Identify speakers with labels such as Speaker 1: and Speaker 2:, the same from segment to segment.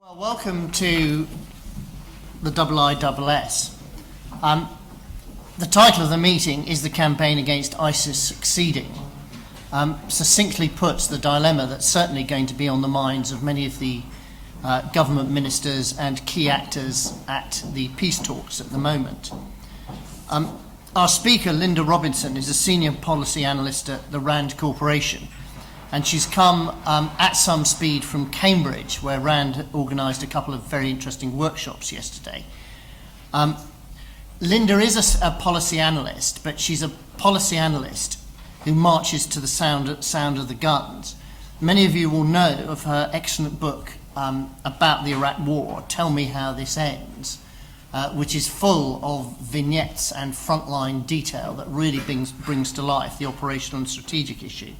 Speaker 1: Well, welcome to the IISS. The title of the meeting is The Campaign Against ISIS Succeeding. Succinctly puts the dilemma that's certainly going to be on the minds of many of the government ministers and key actors at the peace talks at the moment. Our speaker, Linda Robinson, is a senior policy analyst at the RAND Corporation, and she's come at some speed from Cambridge, where RAND organised a couple of very interesting workshops yesterday. Linda is a policy analyst, but she's a policy analyst who marches to the sound of the guns. Many of you will know of her excellent book about the Iraq War, Tell Me How This Ends, which is full of vignettes and frontline detail that really brings to life the operational and strategic issue.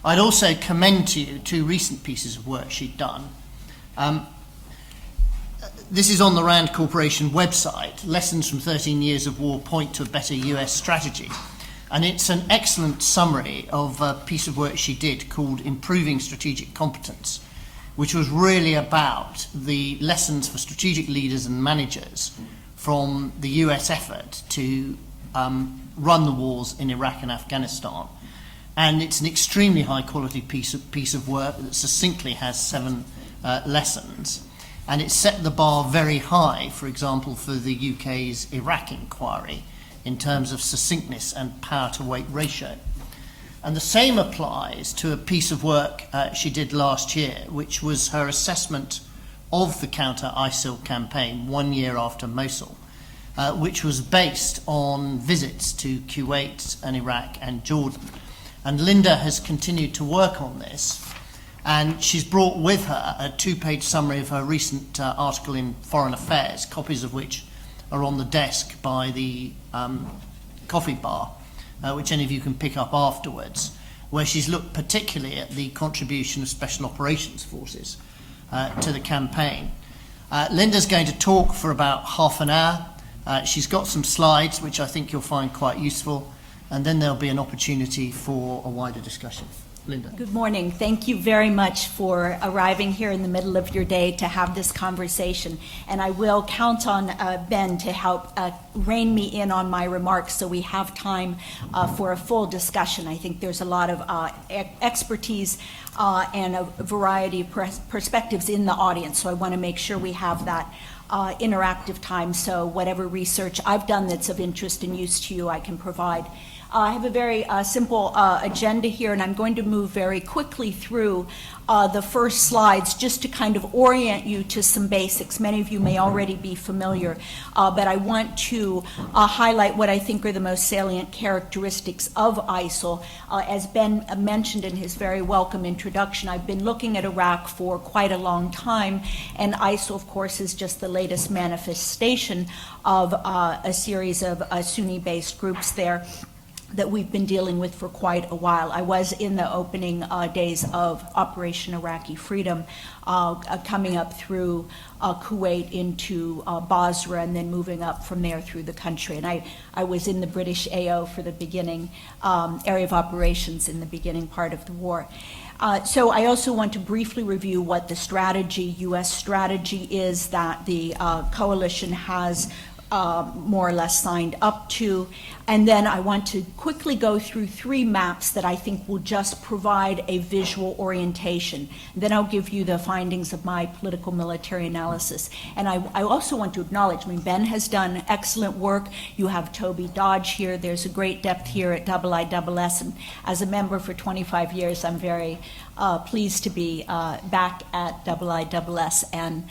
Speaker 1: I'd also commend to you two recent pieces of work she'd done. This is on the RAND Corporation website. Lessons from 13 Years of War Point to a Better US Strategy. And it's an excellent summary of a piece of work she did called Improving Strategic Competence, which was really about the lessons for strategic leaders and managers from the US effort to run the wars in Iraq and Afghanistan. And it's an extremely high-quality piece of work that succinctly has 7 lessons. And it set the bar very high, for example, for the UK's Iraq inquiry in terms of succinctness and power-to-weight ratio. And the same applies to a piece of work she did last year, which was her assessment of the counter-ISIL campaign 1 year after Mosul, which was based on visits to Kuwait and Iraq and Jordan. And Linda has continued to work on this, and she's brought with her a 2-page summary of her recent article in Foreign Affairs, copies of which are on the desk by the coffee bar, which any of you can pick up afterwards, where she's looked particularly at the contribution of special operations forces to the campaign. Linda's going to talk for about half an hour. She's got some slides, which I think you'll find quite useful, and then there'll be an opportunity for a wider discussion. Linda.
Speaker 2: Good morning. Thank you very much for arriving here in the middle of your day to have this conversation. And I will count on Ben to help rein me in on my remarks so we have time for a full discussion. I think there's a lot of expertise and a variety of perspectives in the audience, so I want to make sure we have that interactive time, so whatever research I've done that's of interest and use to you, I can provide. I have a very simple agenda here, and I'm going to move very quickly through the first slides just to kind of orient you to some basics. Many of you may already be familiar, but I want to highlight what I think are the most salient characteristics of ISIL. As Ben mentioned in his very welcome introduction, I've been looking at Iraq for quite a long time, and ISIL, of course, is just the latest manifestation of a series of Sunni-based groups there that we've been dealing with for quite a while. I was in the opening days of Operation Iraqi Freedom, coming up through Kuwait into Basra and then moving up from there through the country. And I was in the British AO for the beginning area of operations in the beginning part of the war. So I also want to briefly review what the strategy, U.S. strategy is that the coalition has more or less signed up to. And then I want to quickly go through 3 maps that I think will just provide a visual orientation. Then I'll give you the findings of my political military analysis. And I also want to acknowledge, Ben has done excellent work. You have Toby Dodge here. There's a great depth here at IISS. And as a member for 25 years, I'm very pleased to be back at IISS and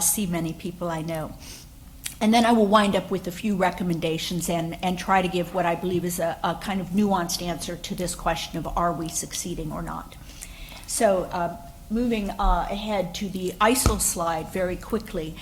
Speaker 2: see many people I know. And then I will wind up with a few recommendations and try to give what I believe is a kind of nuanced answer to this question of are we succeeding or not. So moving ahead to the ISIL slide very quickly.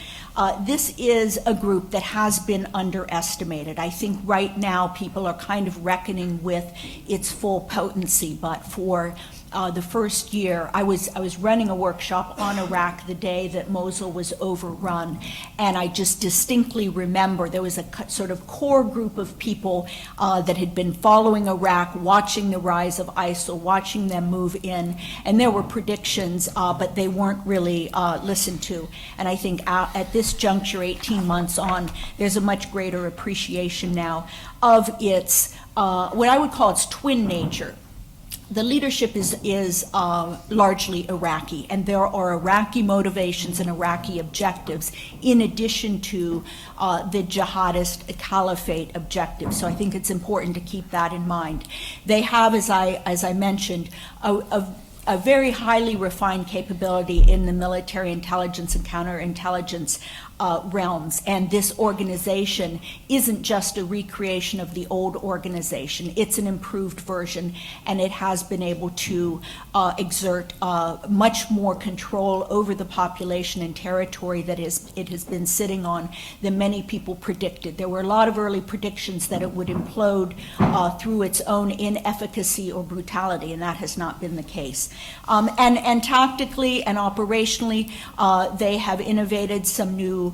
Speaker 2: This is a group that has been underestimated. I think right now people are kind of reckoning with its full potency, but for the first year, I was running a workshop on Iraq the day that Mosul was overrun, and I just distinctly remember there was a sort of core group of people that had been following Iraq, watching the rise of ISIL, watching them move in, and there were predictions, but they weren't really listened to. And I think at this juncture, 18 months on, there's a much greater appreciation now of its, what I would call its twin nature. The leadership is largely Iraqi, and there are Iraqi motivations and Iraqi objectives in addition to the jihadist caliphate objectives. So I think it's important to keep that in mind. They have, as I mentioned, a very highly refined capability in the military intelligence and counterintelligence realms. And this organization isn't just a recreation of the old organization. It's an improved version, and it has been able to exert much more control over the population and territory that it has been sitting on than many people predicted. There were a lot of early predictions that it would implode through its own inefficacy or brutality, and that has not been the case. And tactically and operationally, they have innovated some new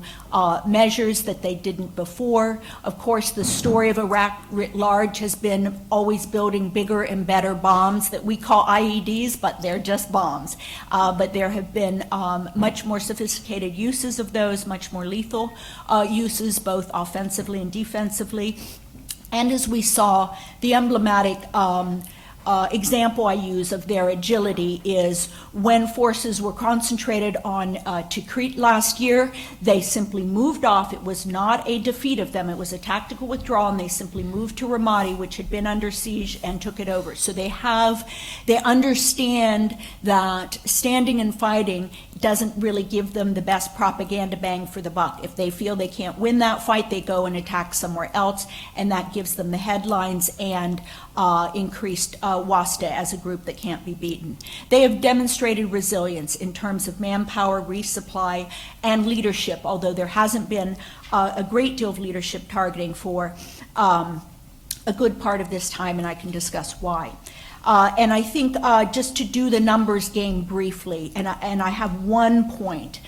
Speaker 2: measures that they didn't before. Of course, the story of Iraq writ large has been always building bigger and better bombs that we call IEDs, but they're just bombs. But there have been much more sophisticated uses of those, much more lethal uses, both offensively and defensively. And as we saw, the emblematic example I use of their agility is when forces were concentrated on Tikrit last year, they simply moved off. It was not a defeat of them. It was a tactical withdrawal, and they simply moved to Ramadi, which had been under siege, and took it over. So they understand that standing and fighting doesn't really give them the best propaganda bang for the buck. If they feel they can't win that fight, they go and attack somewhere else, and that gives them the headlines and increased WASTA as a group that can't be beaten. They have demonstrated resilience in terms of manpower, resupply, and leadership, although there hasn't been a great deal of leadership targeting for a good part of this time, and I can discuss why. And I think just to do the numbers game briefly, and I have one point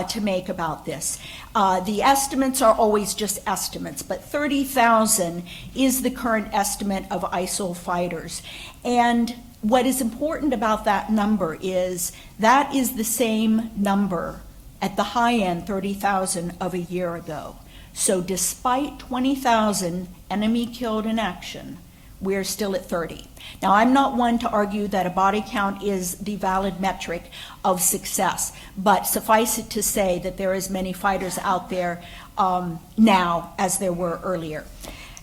Speaker 2: to make about this. The estimates are always just estimates, but 30,000 is the current estimate of ISIL fighters. And what is important about that number is that is the same number at the high end, 30,000 of a year ago. So despite 20,000 enemy killed in action, we're still at 30. Now, I'm not one to argue that a body count is the valid metric of success, but suffice it to say that there are as many fighters out there now as there were earlier.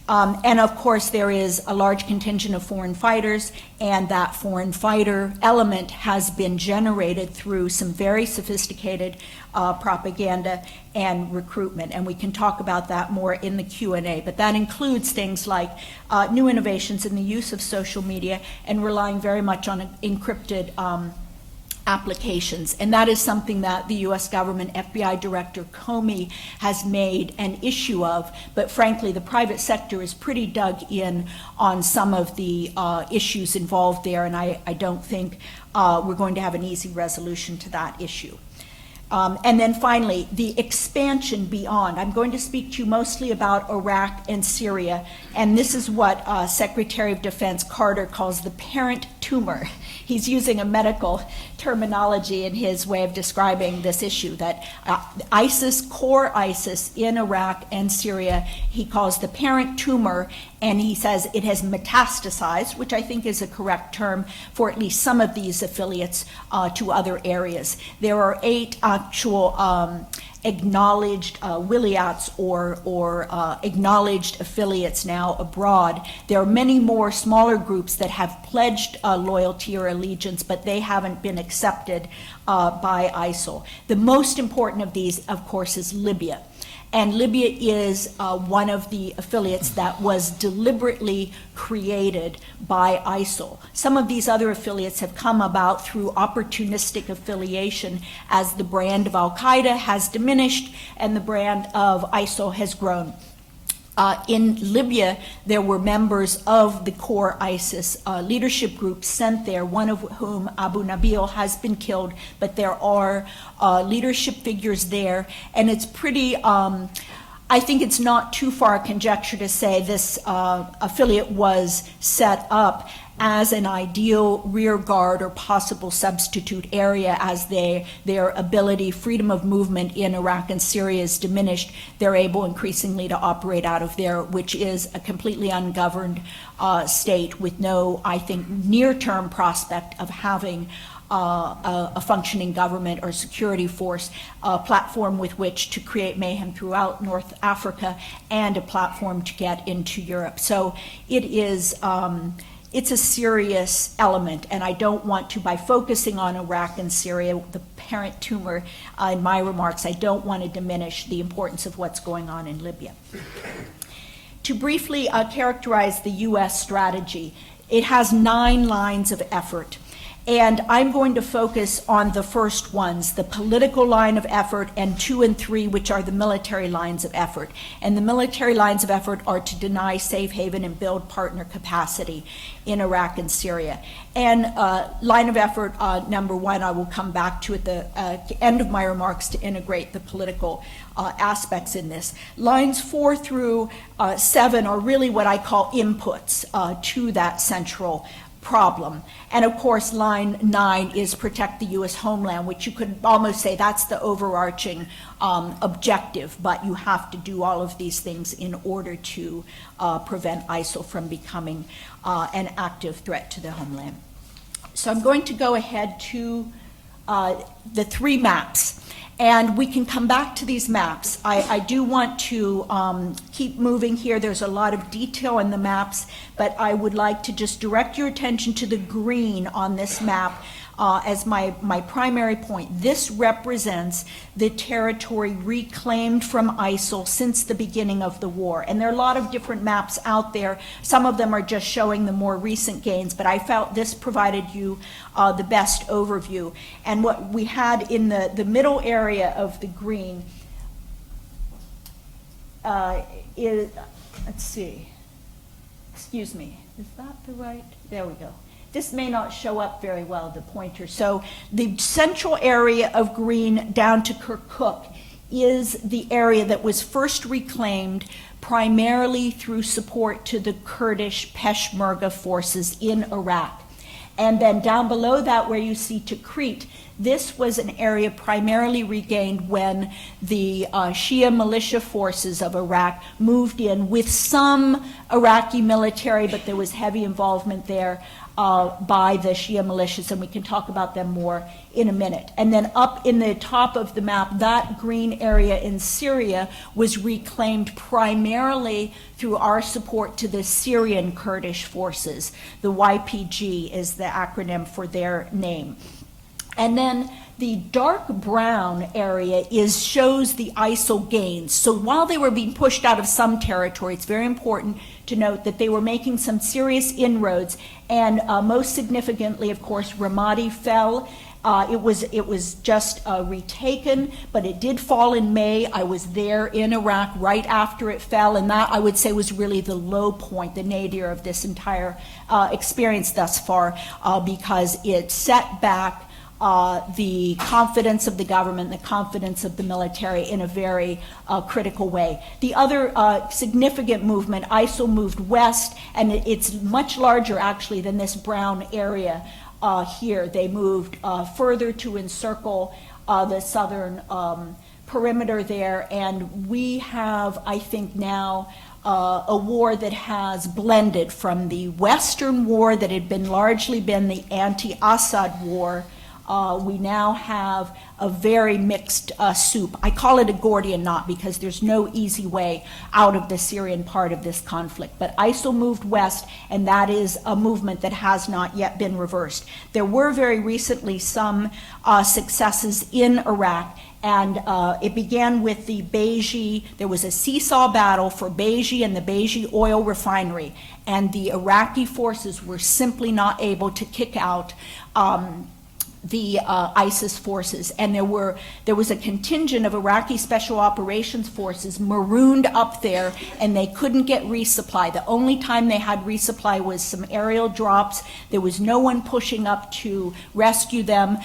Speaker 2: And of course, there is a large contingent of foreign fighters, and that foreign fighter element has been generated through some very sophisticated propaganda and recruitment. And we can talk about that more in the Q&A. But that includes things like new innovations in the use of social media and relying very much on encrypted applications. And that is something that the U.S. government, FBI Director Comey, has made an issue of. But frankly, the private sector is pretty dug in on some of the issues involved there, and I don't think we're going to have an easy resolution to that issue. And then finally, the expansion beyond. I'm going to speak to you mostly about Iraq and Syria, and this is what Secretary of Defense Carter calls the parent tumor. He's using a medical terminology in his way of describing this issue, that ISIS, core ISIS in Iraq and Syria, he calls the parent tumor, and he says it has metastasized, which I think is a correct term for at least some of these affiliates to other areas. There are 8 actual acknowledged wilayats or acknowledged affiliates now abroad. There are many more smaller groups that have pledged loyalty or allegiance, but they haven't been accepted by ISIL. The most important of these, of course, is Libya. And Libya is one of the affiliates that was deliberately created by ISIL. Some of these other affiliates have come about through opportunistic affiliation as the brand of al-Qaeda has diminished and the brand of ISIL has grown. In Libya, there were members of the core ISIS leadership group sent there, one of whom, Abu Nabil, has been killed, but there are leadership figures there, and it's pretty, I think it's not too far a conjecture to say this affiliate was set up as an ideal rear guard or possible substitute area as their ability, freedom of movement in Iraq and Syria is diminished. They're able increasingly to operate out of there, which is a completely ungoverned state with no, I think, near-term prospect of having a functioning government or security force, a platform with which to create mayhem throughout North Africa, and a platform to get into Europe. So it is, it's a serious element, and I don't want to, by focusing on Iraq and Syria, the parent tumor in my remarks, I don't want to diminish the importance of what's going on in Libya. To briefly characterize the U.S. strategy, it has 9 lines of effort. And I'm going to focus on the first ones, the political line of effort, and 2 and 3, which are the military lines of effort. And the military lines of effort are to deny safe haven and build partner capacity in Iraq and Syria. And line of effort number 1, I will come back to at the end of my remarks to integrate the political aspects in this. Lines 4 through 7 are really what I call inputs to that central problem. And of course, line 9 is protect the U.S. homeland, which you could almost say that's the overarching objective, but you have to do all of these things in order to prevent ISIL from becoming an active threat to the homeland. So I'm going to go ahead to the 3 maps. And we can come back to these maps. I do want to keep moving here. There's a lot of detail in the maps, but I would like to just direct your attention to the green on this map as my primary point. This represents the territory reclaimed from ISIL since the beginning of the war. And there are a lot of different maps out there. Some of them are just showing the more recent gains, but I felt this provided you the best overview. And what we had in the middle area of the green is, let's see, excuse me, is that the right? There we go. This may not show up very well, the pointer. So the central area of green down to Kirkuk is the area that was first reclaimed primarily through support to the Kurdish Peshmerga forces in Iraq. And then down below that where you see Tikrit, this was an area primarily regained when the Shia militia forces of Iraq moved in with some Iraqi military, but there was heavy involvement there by the Shia militias, and we can talk about them more in a minute. And then up in the top of the map, that green area in Syria was reclaimed primarily through our support to the Syrian Kurdish forces. The YPG is the acronym for their name. And then the dark brown area shows the ISIL gains. So while they were being pushed out of some territory, it's very important to note that they were making some serious inroads. And most significantly, of course, Ramadi fell. It was just retaken, but it did fall in May. I was there in Iraq right after it fell, and that, I would say, was really the low point, the nadir of this entire experience thus far, because it set back the confidence of the government, the confidence of the military in a very critical way. The other significant movement, ISIL moved west, and it's much larger actually than this brown area here. They moved further to encircle the southern perimeter there, and we have, I think now, a war that has blended from the Western war that had largely been the anti-Assad war. We now have a very mixed soup. I call it a Gordian knot because there's no easy way out of the Syrian part of this conflict. But ISIL moved west, and that is a movement that has not yet been reversed. There were very recently some successes in Iraq, and it began with the Beiji. There was a seesaw battle for Beiji and the Beiji oil refinery, and the Iraqi forces were simply not able to kick out the ISIS forces, and there was a contingent of Iraqi Special Operations Forces marooned up there, and they couldn't get resupply. The only time they had resupply was some aerial drops. There was no one pushing up to rescue them,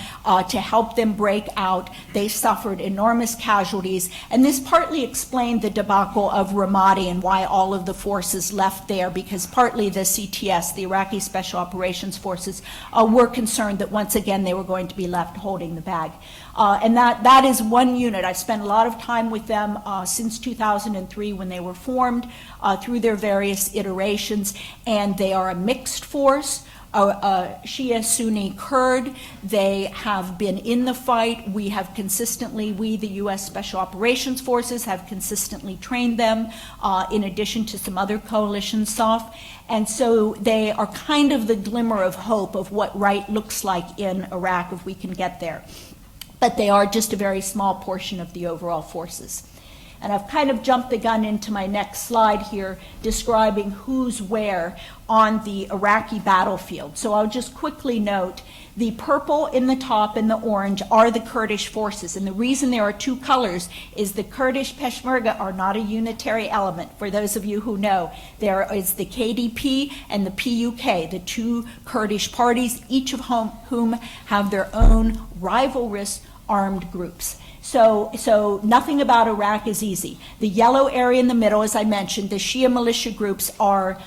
Speaker 2: to help them break out. They suffered enormous casualties, and this partly explained the debacle of Ramadi and why all of the forces left there, because partly the CTS, the Iraqi Special Operations Forces, were concerned that once again they were going to be left holding the bag. And that is one unit. I've spent a lot of time with them since 2003 when they were formed, through their various iterations, and they are a mixed force. Shia, Sunni, Kurd. They have been in the fight. We, the U.S. Special Operations Forces, have consistently trained them, in addition to some other coalitions, SOF. And so they are kind of the glimmer of hope of what right looks like in Iraq if we can get there. But they are just a very small portion of the overall forces. And I've kind of jumped the gun into my next slide here, describing who's where on the Iraqi battlefield. So I'll just quickly note the purple in the top and the orange are the Kurdish forces. And the reason there are two colors is the Kurdish Peshmerga are not a unitary element. For those of you who know, there is the KDP and the PUK, the two Kurdish parties, each of whom have their own rivalrous armed groups. So nothing about Iraq is easy. The yellow area in the middle, as I mentioned, the Shia militia groups are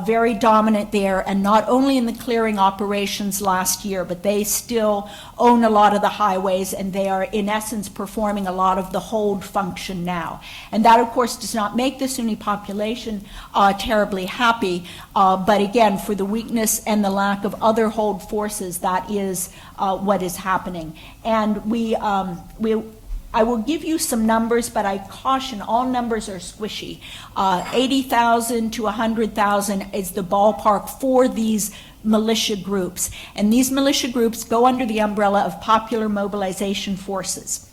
Speaker 2: very dominant there, and not only in the clearing operations last year, but they still own a lot of the highways, and they are in essence performing a lot of the hold function now. And that, of course, does not make the Sunni population terribly happy, but again, for the weakness and the lack of other hold forces, that is what is happening. And I will give you some numbers, but I caution all numbers are squishy. 80,000 to 100,000 is the ballpark for these militia groups. And these militia groups go under the umbrella of Popular Mobilization Forces.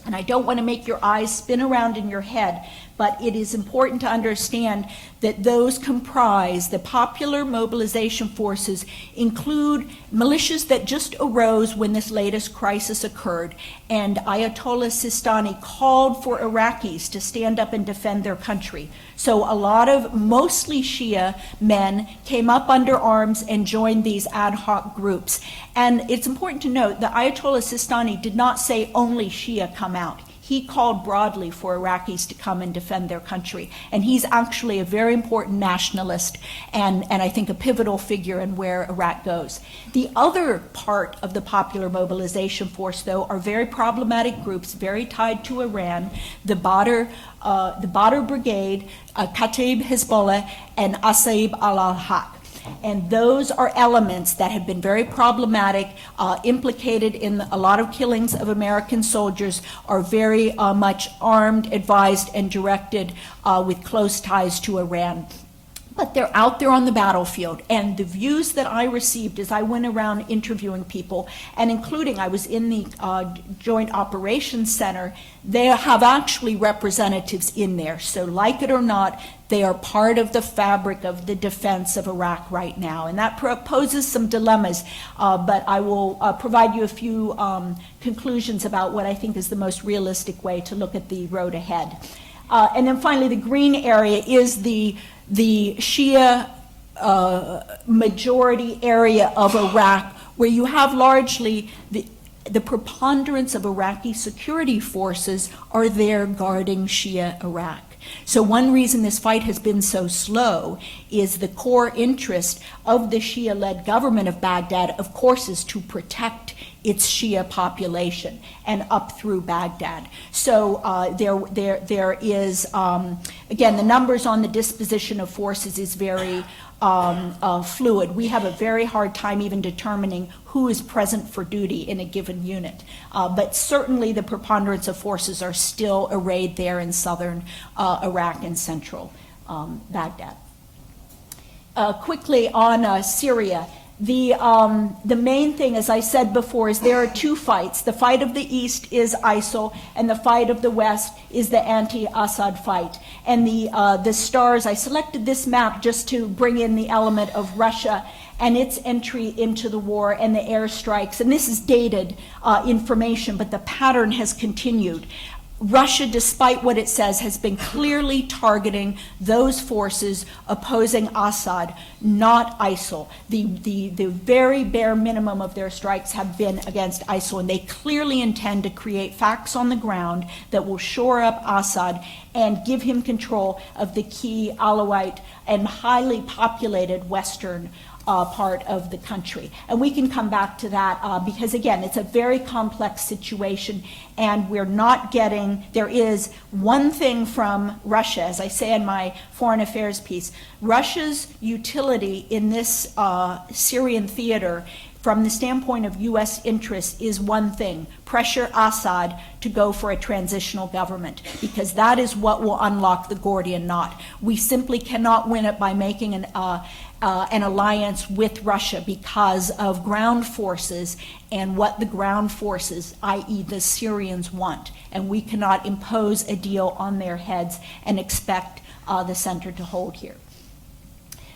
Speaker 2: And I don't want to make your eyes spin around in your head, but it is important to understand that those comprise, the Popular Mobilization Forces include militias that just arose when this latest crisis occurred, and Ayatollah Sistani called for Iraqis to stand up and defend their country. So a lot of mostly Shia men came up under arms and joined these ad hoc groups. And it's important to note that Ayatollah Sistani did not say only Shia come out. He called broadly for Iraqis to come and defend their country. And he's actually a very important nationalist and I think a pivotal figure in where Iraq goes. The other part of the Popular Mobilization Force, though, are very problematic groups, very tied to Iran, the Badr Brigade, Kataib Hezbollah, and Asaib al-Haq. And those are elements that have been very problematic, implicated in a lot of killings of American soldiers, are very much armed, advised, and directed with close ties to Iran. But they're out there on the battlefield, and the views that I received as I went around interviewing people, and including I was in the Joint Operations Center, they have actually representatives in there. So like it or not, they are part of the fabric of the defense of Iraq right now. And that poses some dilemmas, but I will provide you a few conclusions about what I think is the most realistic way to look at the road ahead. And then finally, the green area is the Shia majority area of Iraq, where you have largely the preponderance of Iraqi security forces are there guarding Shia Iraq. So one reason this fight has been so slow is the core interest of the Shia-led government of Baghdad, of course, is to protect its Shia population and up through Baghdad. So there is, again, the numbers on the disposition of forces is very fluid. We have a very hard time even determining who is present for duty in a given unit. But certainly the preponderance of forces are still arrayed there in southern Iraq and central Baghdad. Quickly on Syria, The main thing, as I said before, is there are two fights. The fight of the East is ISIL, and the fight of the West is the anti-Assad fight. And the stars, I selected this map just to bring in the element of Russia and its entry into the war and the airstrikes. And this is dated information, but the pattern has continued. Russia, despite what it says, has been clearly targeting those forces opposing Assad, not ISIL. The very bare minimum of their strikes have been against ISIL, and they clearly intend to create facts on the ground that will shore up Assad and give him control of the key Alawite and highly populated western part of the country. And we can come back to that because, again, it's a very complex situation, and we're not getting, there is one thing from Russia, as I say in my foreign affairs piece, Russia's utility in this Syrian theater from the standpoint of U.S. interest is one thing: pressure Assad to go for a transitional government, because that is what will unlock the Gordian knot. We simply cannot win it by making an alliance with Russia because of ground forces and what the ground forces, i.e. the Syrians, want. And we cannot impose a deal on their heads and expect the center to hold here.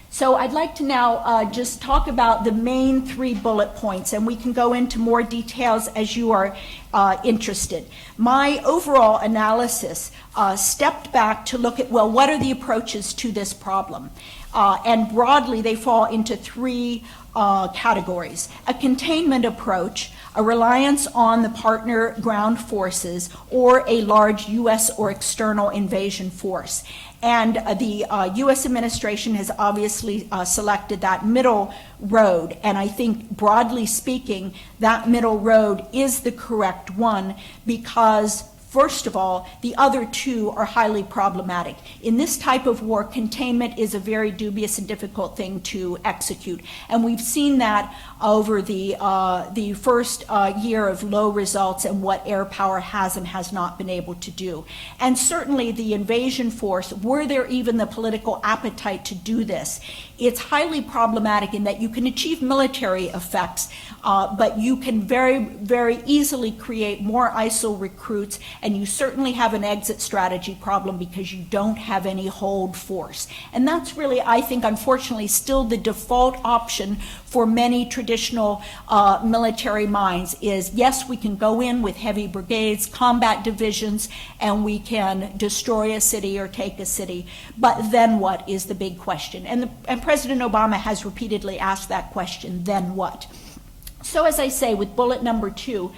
Speaker 2: So I'd like to now just talk about the main 3 bullet points, and we can go into more details as you are interested. My overall analysis stepped back to look at, well, what are the approaches to this problem? And broadly, they fall into 3 categories: a containment approach, a reliance on the partner ground forces, or a large U.S. or external invasion force. And the U.S. administration has obviously selected that middle road. And I think, broadly speaking, that middle road is the correct one because, first of all, the other 2 are highly problematic. In this type of war, containment is a very dubious and difficult thing to execute. And we've seen that over the first year of low results and what air power has and has not been able to do. And certainly the invasion force, were there even the political appetite to do this, it's highly problematic in that you can achieve military effects, but you can very, very easily create more ISIL recruits, and you certainly have an exit strategy problem because you don't have any hold force. And that's really, I think, unfortunately, still the default option for many traditional military minds is, yes, we can go in with heavy brigades, combat divisions, and we can destroy a city or take a city. But then what is the big question? And President Obama has repeatedly asked that question, then what? So as I say, with bullet number 2,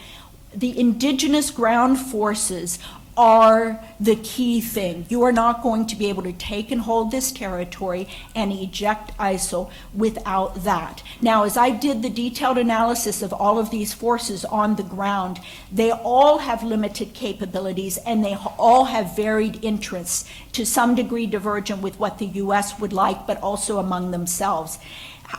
Speaker 2: the indigenous ground forces are the key thing. You are not going to be able to take and hold this territory and eject ISIL without that. Now, as I did the detailed analysis of all of these forces on the ground, they all have limited capabilities and they all have varied interests, to some degree divergent with what the U.S. would like, but also among themselves.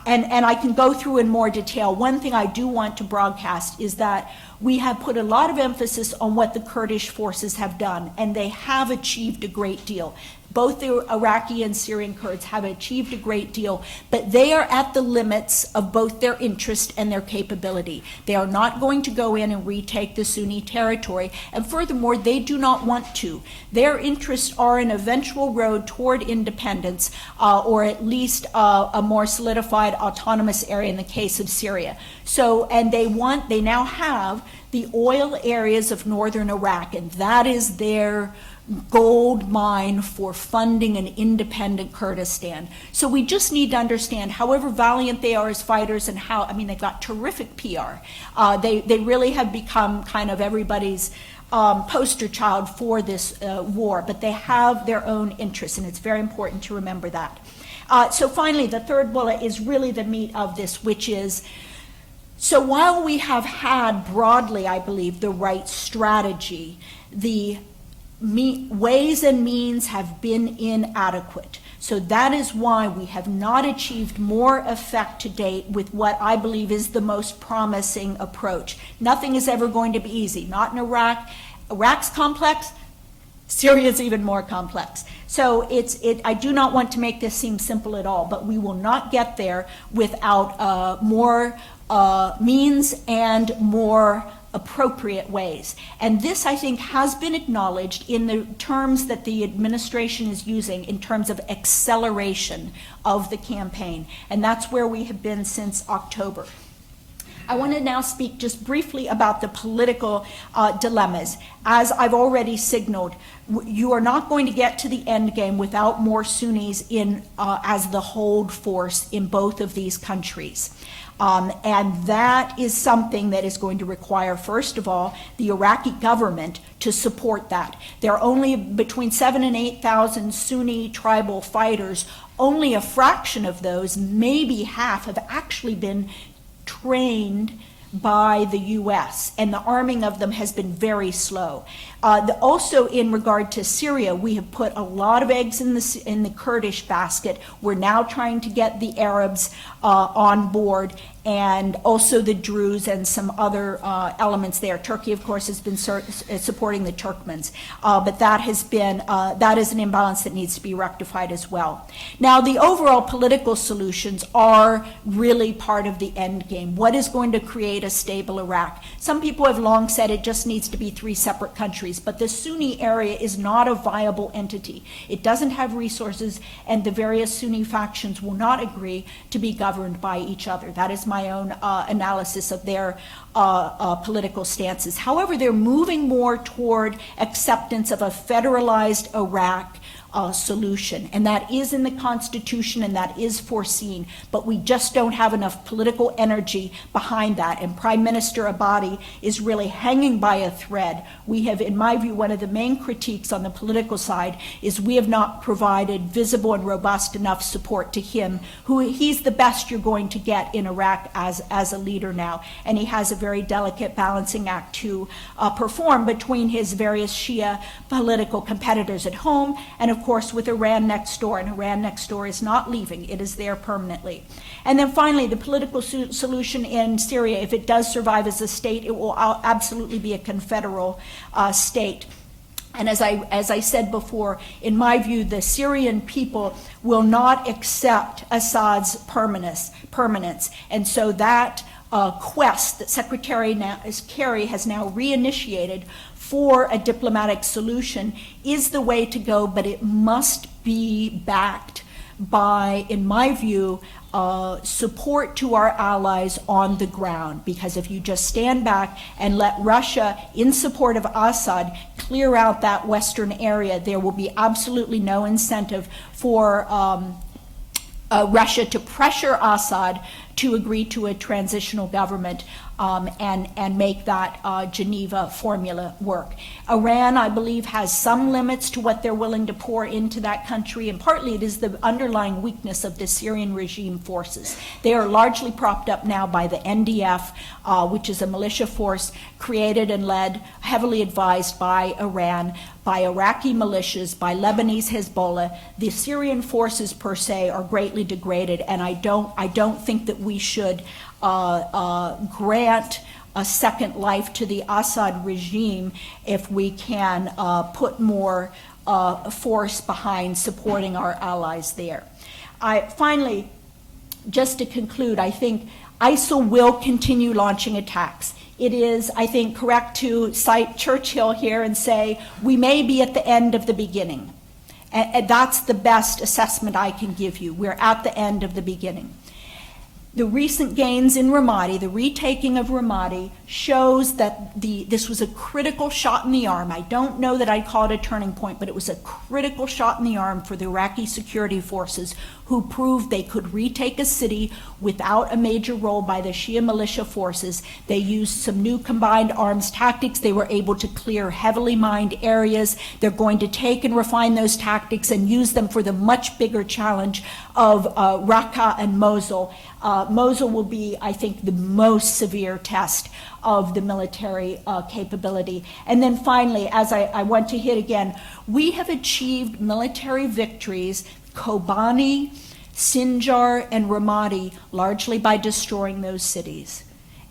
Speaker 2: And I can go through in more detail. One thing I do want to broadcast is that we have put a lot of emphasis on what the Kurdish forces have done, and they have achieved a great deal. Both the Iraqi and Syrian Kurds have achieved a great deal, but they are at the limits of both their interest and their capability. They are not going to go in and retake the Sunni territory, and furthermore, they do not want to. Their interests are an eventual road toward independence, or at least a more solidified autonomous area in the case of Syria. So, and they now have the oil areas of northern Iraq, and that is their gold mine for funding an independent Kurdistan. So we just need to understand, however valiant they are as fighters and how, I mean, they've got terrific PR. They really have become kind of everybody's poster child for this war, but they have their own interests, and it's very important to remember that. So finally, the 3rd bullet is really the meat of this, which is, so while we have had broadly, I believe, the right strategy, the ways and means have been inadequate. So that is why we have not achieved more effect to date with what I believe is the most promising approach. Nothing is ever going to be easy, not in Iraq. Iraq's complex, Syria is even more complex. So I do not want to make this seem simple at all, but we will not get there without more means and more appropriate ways. And this, I think, has been acknowledged in the terms that the administration is using in terms of acceleration of the campaign. And that's where we have been since October. I want to now speak just briefly about the political dilemmas. As I've already signaled, you are not going to get to the end game without more Sunnis in as the hold force in both of these countries. And that is something that is going to require, first of all, the Iraqi government to support that. There are only between 7,000 and 8,000 Sunni tribal fighters. Only a fraction of those, maybe half, have actually been trained by the U.S., and the arming of them has been very slow. Also, in regard to Syria, we have put a lot of eggs in the Kurdish basket. We're now trying to get the Arabs on board, and also the Druze and some other elements there. Turkey, of course, has been supporting the Turkmens, but that is an imbalance that needs to be rectified as well. Now, the overall political solutions are really part of the end game. What is going to create a stable Iraq? Some people have long said it just needs to be 3 separate countries, but the Sunni area is not a viable entity. It doesn't have resources, and the various Sunni factions will not agree to be governed by each other. That is my own analysis of their political stances. However, they're moving more toward acceptance of a federalized Iraq solution, and that is in the Constitution and that is foreseen, but we just don't have enough political energy behind that, and Prime Minister Abadi is really hanging by a thread. We have, in my view, one of the main critiques on the political side is we have not provided visible and robust enough support to him, who he's the best you're going to get in Iraq as a leader now, and he has a very delicate balancing act to perform between his various Shia political competitors at home and, of course, with Iran next door, and Iran next door is not leaving. It is there permanently. And then finally, the political solution in Syria, if it does survive as a state, it will absolutely be a confederal state. And as I said before, in my view, the Syrian people will not accept Assad's permanence. And so that quest that Secretary Kerry has now reinitiated for a diplomatic solution is the way to go, but it must be backed by, in my view, support to our allies on the ground. Because if you just stand back and let Russia, in support of Assad, clear out that western area, there will be absolutely no incentive for Russia to pressure Assad to agree to a transitional government and make that Geneva formula work. Iran, I believe, has some limits to what they're willing to pour into that country, and partly it is the underlying weakness of the Syrian regime forces. They are largely propped up now by the NDF, which is a militia force created and led, heavily advised by Iran, by Iraqi militias, by Lebanese Hezbollah. The Syrian forces per se are greatly degraded, and I don't think that we should grant a second life to the Assad regime if we can put more force behind supporting our allies there. Finally, just to conclude, I think ISIL will continue launching attacks. It is, I think, correct to cite Churchill here and say, we may be at the end of the beginning. And that's the best assessment I can give you. We're at the end of the beginning. The recent gains in Ramadi, the retaking of Ramadi, shows that this was a critical shot in the arm. I don't know that I'd call it a turning point, but it was a critical shot in the arm for the Iraqi security forces, who proved they could retake a city without a major role by the Shia militia forces. They used some new combined arms tactics. They were able to clear heavily mined areas. They're going to take and refine those tactics and use them for the much bigger challenge of Raqqa and Mosul. Mosul will be, I think, the most severe test of the military capability. And then finally, as I want to hit again, we have achieved military victories, Kobani, Sinjar, and Ramadi, largely by destroying those cities.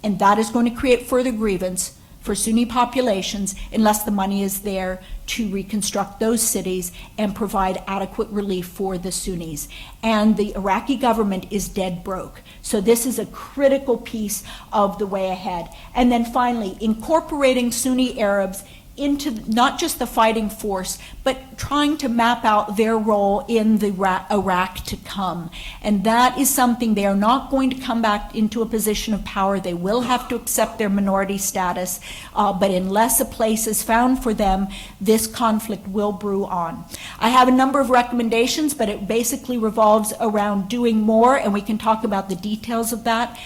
Speaker 2: And that is going to create further grievance for Sunni populations unless the money is there to reconstruct those cities and provide adequate relief for the Sunnis. And the Iraqi government is dead broke. So this is a critical piece of the way ahead. And then finally, incorporating Sunni Arabs into not just the fighting force, but trying to map out their role in the Iraq to come. And that is something they are not going to come back into a position of power. They will have to accept their minority status, but unless a place is found for them, this conflict will brew on. I have a number of recommendations, but it basically revolves around doing more, and we can talk about the details of that.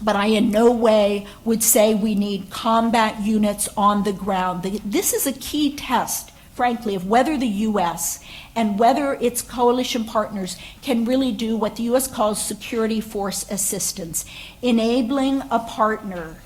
Speaker 2: But I in no way would say we need combat units on the ground. This is a key test, frankly, of whether the U.S. and whether its coalition partners can really do what the U.S. calls security force assistance, enabling a partner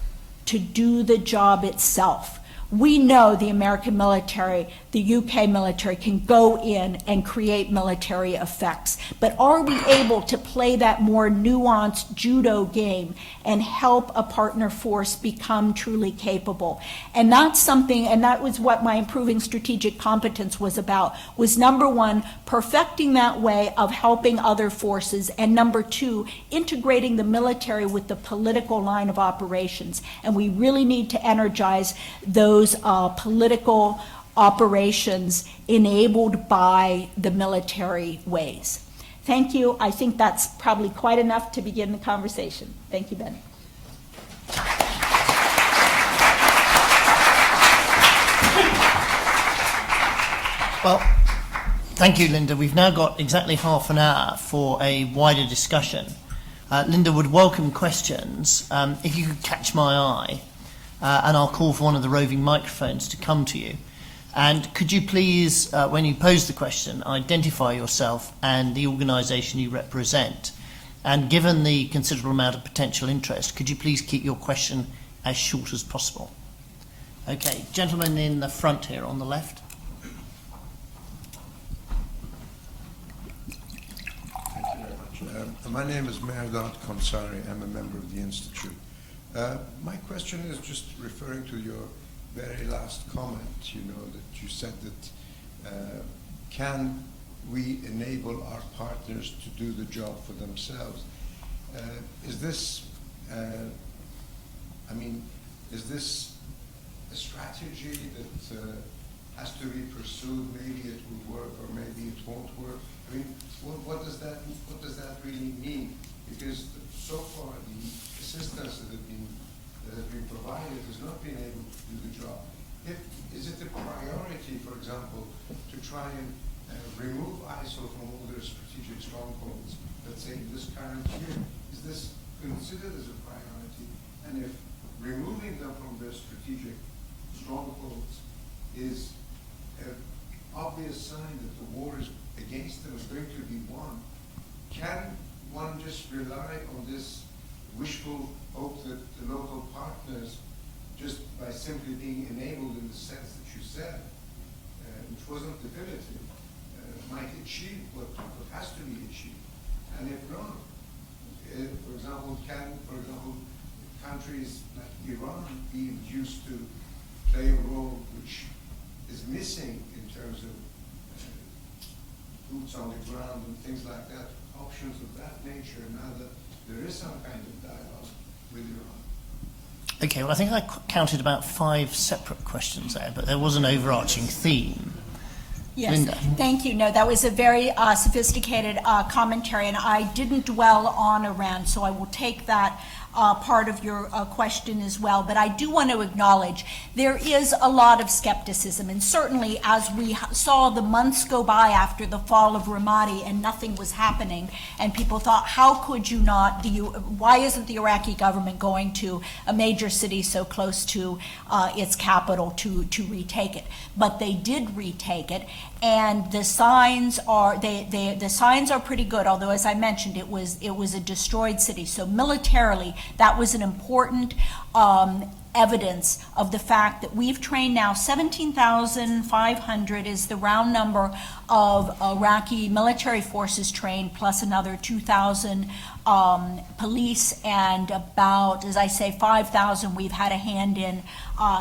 Speaker 2: to do the job itself. We know the American military, the UK military can go in and create military effects, but are we able to play that more nuanced judo game and help a partner force become truly capable? And that's something, and that was what my improving strategic competence was about, was number one, perfecting that way of helping other forces, and number two, integrating the military with the political line of operations. And we really need to energize those political operations enabled by the military ways. Thank you. I think that's probably quite enough to begin the conversation. Thank you, Ben.
Speaker 1: Well, thank you, Linda. We've now got exactly half an hour for a wider discussion. Linda would welcome questions. If you could catch my eye, and I'll call for one of the roving microphones to come to you. And could you please, when you pose the question, identify yourself and the organisation you represent? And given the considerable amount of potential interest, could you please keep your question as short as possible? Okay, gentleman in the front here on the left.
Speaker 3: Thank you very much. My name is Mehrdad Kamsari. I'm a member of the Institute. My question is just referring to your very last comment, that you said that can we enable our partners to do the job for themselves? Is this a strategy that has to be pursued? Maybe it will work or maybe it won't work. I mean, what does that really mean? Because so far the assistance that has been provided has not been able to do the job. Is it a priority, for example, to try and remove ISIL from all their strategic strongholds, let's say in this current year? Is this considered as a priority? And if removing them from their strategic strongholds is an obvious sign that the war is against them is going to be won, can one just rely on this wishful hope that the local partners, just by simply being enabled in the sense that you said, which wasn't definitive, might achieve what has to be achieved? And if not, for example, can countries like Iran be induced to play a role which is missing in terms of boots on the ground and things like that, options of that nature, now that there is some kind of dialogue with Iran?
Speaker 1: Okay, well, I think I counted about 5 separate questions there, but there was an overarching theme.
Speaker 2: Yes,
Speaker 1: Linda.
Speaker 2: Thank you. No, that was a very sophisticated commentary, and I didn't dwell on Iran, so I will take that part of your question as well. But I do want to acknowledge there is a lot of skepticism, and certainly as we saw the months go by after the fall of Ramadi and nothing was happening, and people thought, how could you not, why isn't the Iraqi government going to a major city so close to its capital to retake it? But they did retake it, and the signs are the signs are pretty good. Although, as I mentioned, it was a destroyed city. So militarily, that was an important evidence of the fact that we've trained now 17,500 is the round number of Iraqi military forces trained, plus another 2,000 police and about, as I say, 5,000 we've had a hand in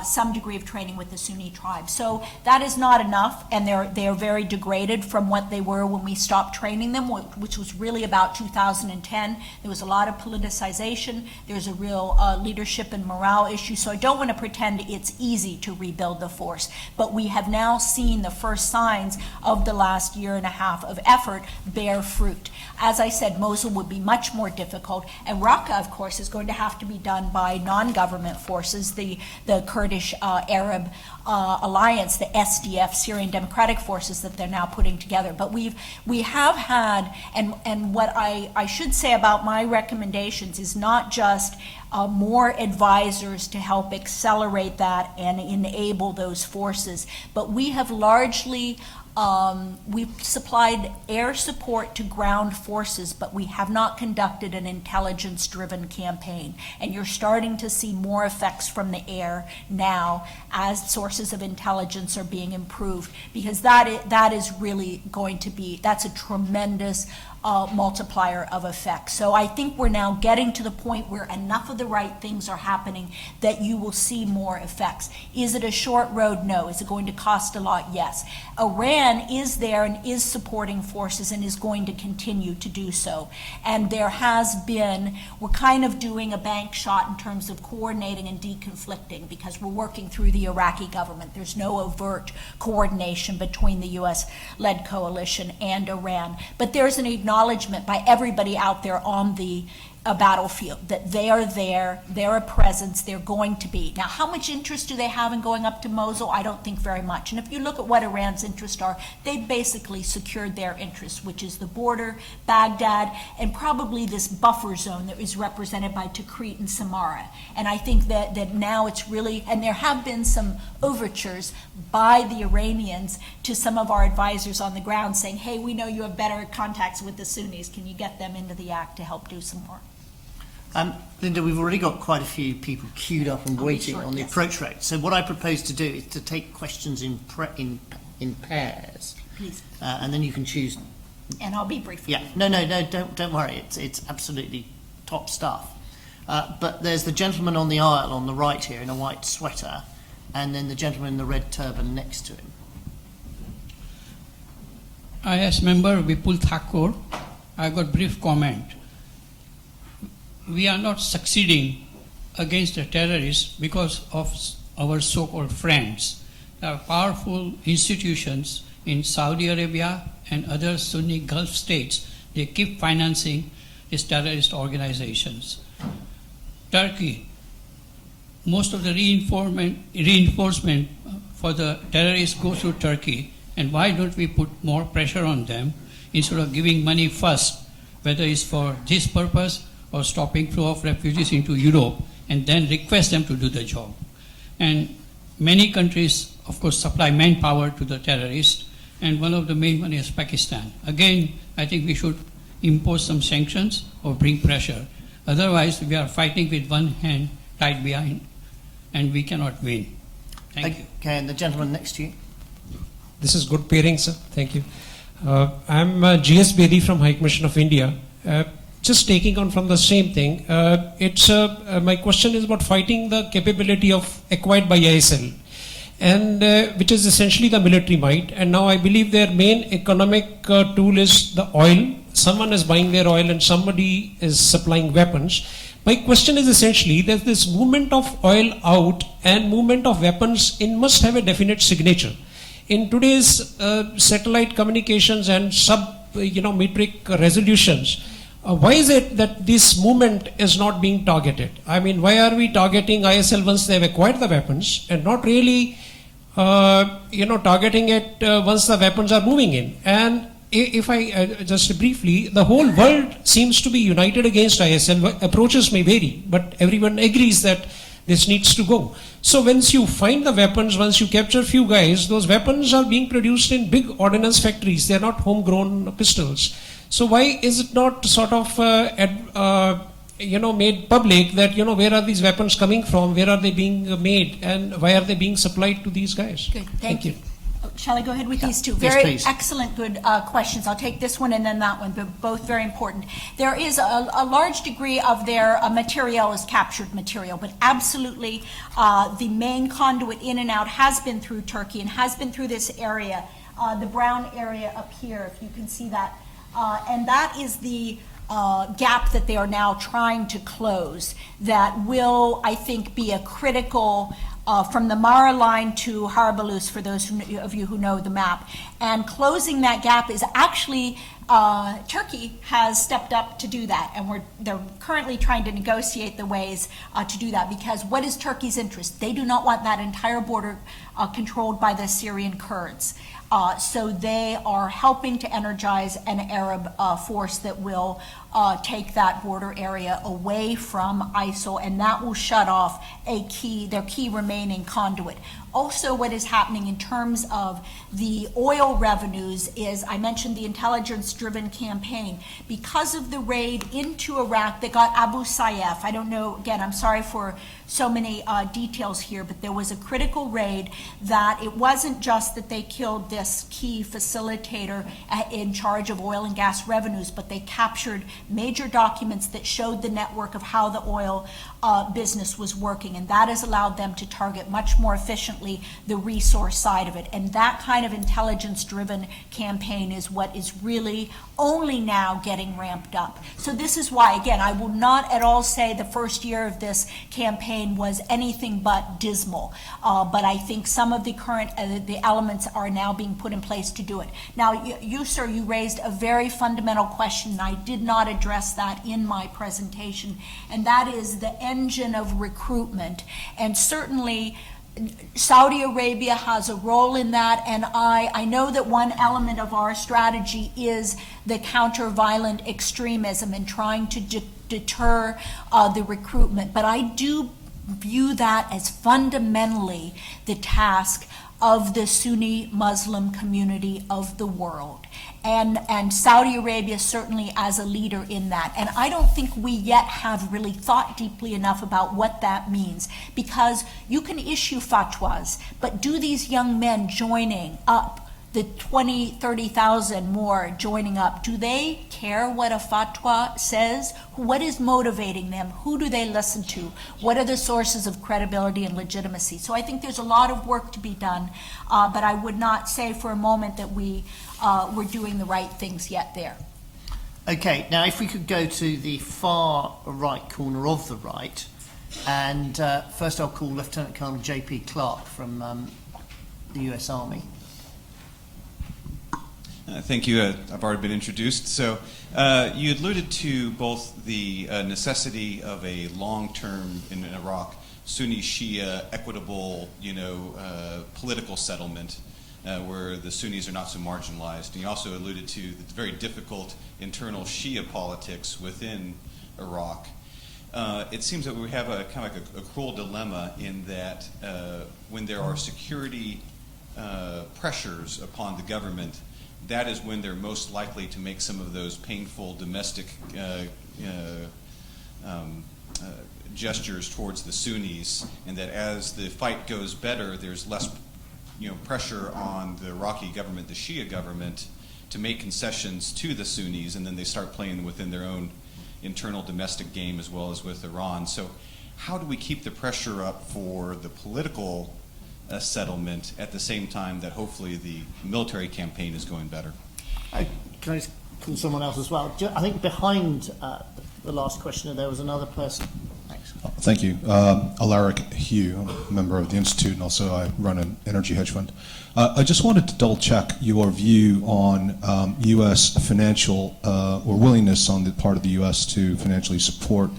Speaker 2: some degree of training with the Sunni tribes. So that is not enough, and they are very degraded from what they were when we stopped training them, which was really about 2010. There was a lot of politicization. There's a real leadership and morale issue. So I don't want to pretend it's easy to rebuild the force, but we have now seen the first signs of the last year and a half of effort bear fruit. As I said, Mosul would be much more difficult, and Raqqa, of course, is going to have to be done by non-government forces, the Kurdish Arab Alliance, the SDF, Syrian Democratic Forces, that they're now putting together. But we have had, and what I should say about my recommendations is not just more advisors to help accelerate that and enable those forces, but we have largely we've supplied air support to ground forces, but we have not conducted an intelligence-driven campaign. And you're starting to see more effects from the air now as sources of intelligence are being improved, because that is really going to be, that's a tremendous multiplier of effect. So I think we're now getting to the point where enough of the right things are happening that you will see more effects. Is it a short road? No. Is it going to cost a lot? Yes. Iran is there and is supporting forces and is going to continue to do so. And there has been, we're kind of doing a bank shot in terms of coordinating and deconflicting, because we're working through the Iraqi government. There's no overt coordination between the U.S.-led coalition and Iran. But there's an acknowledgement by everybody out there on the battlefield that they are there, they're a presence, they're going to be. Now, how much interest do they have in going up to Mosul? I don't think very much. And if you look at what Iran's interests are, they've basically secured their interests, which is the border, Baghdad, and probably this buffer zone that is represented by Tikrit and Samarra. And I think that now it's really, and there have been some overtures by the Iranians to some of our advisors on the ground saying, hey, we know you have better contacts with the Sunnis. Can you get them into the act to help do some more?
Speaker 1: Linda, we've already got quite a few people queued up and waiting on the
Speaker 2: yes.
Speaker 1: approach rate. So what I propose to do is to take questions in pairs.
Speaker 2: Please.
Speaker 1: And then you can choose.
Speaker 2: And I'll be brief.
Speaker 1: Yeah, no, don't worry. It's absolutely top stuff. But there's the gentleman on the aisle on the right here in a white sweater, and then the gentleman in the red turban next to him.
Speaker 4: IS member Vipul Thakur, I got brief comment. We are not succeeding against the terrorists because of our so-called friends. There are powerful institutions in Saudi Arabia and other Sunni Gulf states. They keep financing these terrorist organizations. Turkey, most of the reinforcement for the terrorists go through Turkey. And why don't we put more pressure on them instead of giving money first, whether it's for this purpose or stopping flow of refugees into Europe, and then request them to do the job. And many countries, of course, supply manpower to the terrorists, and one of the main one is Pakistan. Again, I think we should impose some sanctions or bring pressure. Otherwise, we are fighting with one hand tied behind, and we cannot win. Thank you.
Speaker 1: Okay, and the gentleman next to you.
Speaker 5: This is good pairing, sir. Thank you. I'm G.S. Bedi from High Commission of India. Just taking on from the same thing, my question is about fighting the capability of acquired by ISIL, and which is essentially the military might. And now I believe their main economic tool is the oil. Someone is buying their oil and somebody is supplying weapons. My question is essentially that this movement of oil out and movement of weapons in must have a definite signature. In today's satellite communications and metric resolutions, why is it that this movement is not being targeted? I mean, why are we targeting ISIL once they've acquired the weapons and not really, targeting it once the weapons are moving in? And if I just briefly, the whole world seems to be united against ISIL. Approaches may vary, but everyone agrees that this needs to go. So once you find the weapons, once you capture a few guys, those weapons are being produced in big ordnance factories. They're not homegrown pistols. So why is it not sort of made public that where are these weapons coming from, where are they being made, and why are they being supplied to these guys?
Speaker 2: Good, thank you. Shall I go ahead with these two?
Speaker 1: Yes,
Speaker 2: Very
Speaker 1: please.
Speaker 2: excellent, good questions. I'll take this one and then that one, but both very important. There is a large degree of their material is captured material, but absolutely the main conduit in and out has been through Turkey and has been through this area, the brown area up here, if you can see that. And that is the gap that they are now trying to close that will, I think, be a critical from the Mara line to Harbalus, for those of you who know the map. And closing that gap is actually, Turkey has stepped up to do that, and they're currently trying to negotiate the ways to do that, because what is Turkey's interest? They do not want that entire border controlled by the Syrian Kurds. So they are helping to energize an Arab force that will take that border area away from ISIL, and that will shut off their key remaining conduit. Also, what is happening in terms of the oil revenues is, I mentioned the intelligence-driven campaign. Because of the raid into Iraq that got Abu Sayyaf, I don't know, again, I'm sorry for so many details here, but there was a critical raid that it wasn't just that they killed this key facilitator in charge of oil and gas revenues, but they captured major documents that showed the network of how the oil business was working, and that has allowed them to target much more efficiently the resource side of it. And that kind of intelligence-driven campaign is what is really only now getting ramped up. So this is why, again, I will not at all say the first year of this campaign was anything but dismal, but I think some of the current the elements are now being put in place to do it. Now, you, sir, you raised a very fundamental question, and I did not address that in my presentation, and that is the engine of recruitment. And certainly Saudi Arabia has a role in that, and I know that one element of our strategy is the counter-violent extremism and trying to deter the recruitment. But I do view that as fundamentally the task of the Sunni Muslim community of the world. And Saudi Arabia certainly as a leader in that. And I don't think we yet have really thought deeply enough about what that means, because you can issue fatwas, but do these young men joining up, the 20, 30,000 more joining up, do they care what a fatwa says? What is motivating them? Who do they listen to? What are the sources of credibility and legitimacy? So I think there's a lot of work to be done, but I would not say for a moment that we're doing the right things yet there.
Speaker 1: Okay, now if we could go to the far right corner of the right, and first I'll call Lieutenant Colonel J.P. Clark from the US Army.
Speaker 6: Thank you. I've already been introduced. So you alluded to both the necessity of a long-term, in Iraq, Sunni-Shia equitable, political settlement where the Sunnis are not so marginalized. And you also alluded to the very difficult internal Shia politics within Iraq. It seems that we have a kind of like a cruel dilemma in that when there are security pressures upon the government, that is when they're most likely to make some of those painful domestic gestures towards the Sunnis, and that as the fight goes better, there's less pressure on the Iraqi government, the Shia government, to make concessions to the Sunnis, and then they start playing within their own internal domestic game as well as with Iran. So how do we keep the pressure up for the political settlement at the same time that hopefully the military campaign is going better?
Speaker 1: Can I just call someone else as well? I think behind the last questioner there was another person. Thanks.
Speaker 7: Thank you. Alaric Hugh, I'm a member of the Institute, and also I run an energy hedge fund. I just wanted to double check your view on U.S. financial or willingness on the part of the U.S. to financially support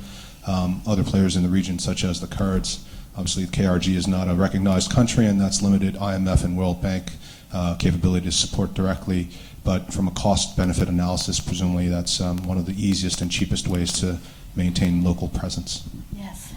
Speaker 7: other players in the region, such as the Kurds. Obviously, the KRG is not a recognized country, and that's limited IMF and World Bank capability to support directly. But from a cost-benefit analysis, presumably that's one of the easiest and cheapest ways to maintain local presence.
Speaker 2: Yes.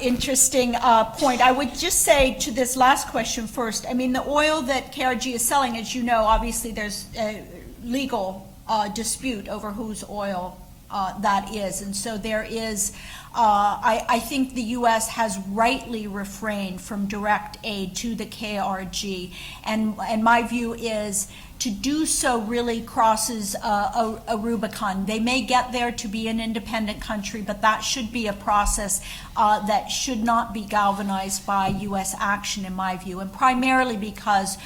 Speaker 2: Interesting point. I would just say to this last question first, I mean, the oil that KRG is selling, as you know, obviously there's a legal dispute over whose oil that is. And so there is, I think the U.S. has rightly refrained from direct aid to the KRG. And my view is to do so really crosses a Rubicon. They may get there to be an independent country, but that should be a process that should not be galvanized by U.S. action, in my view, and primarily because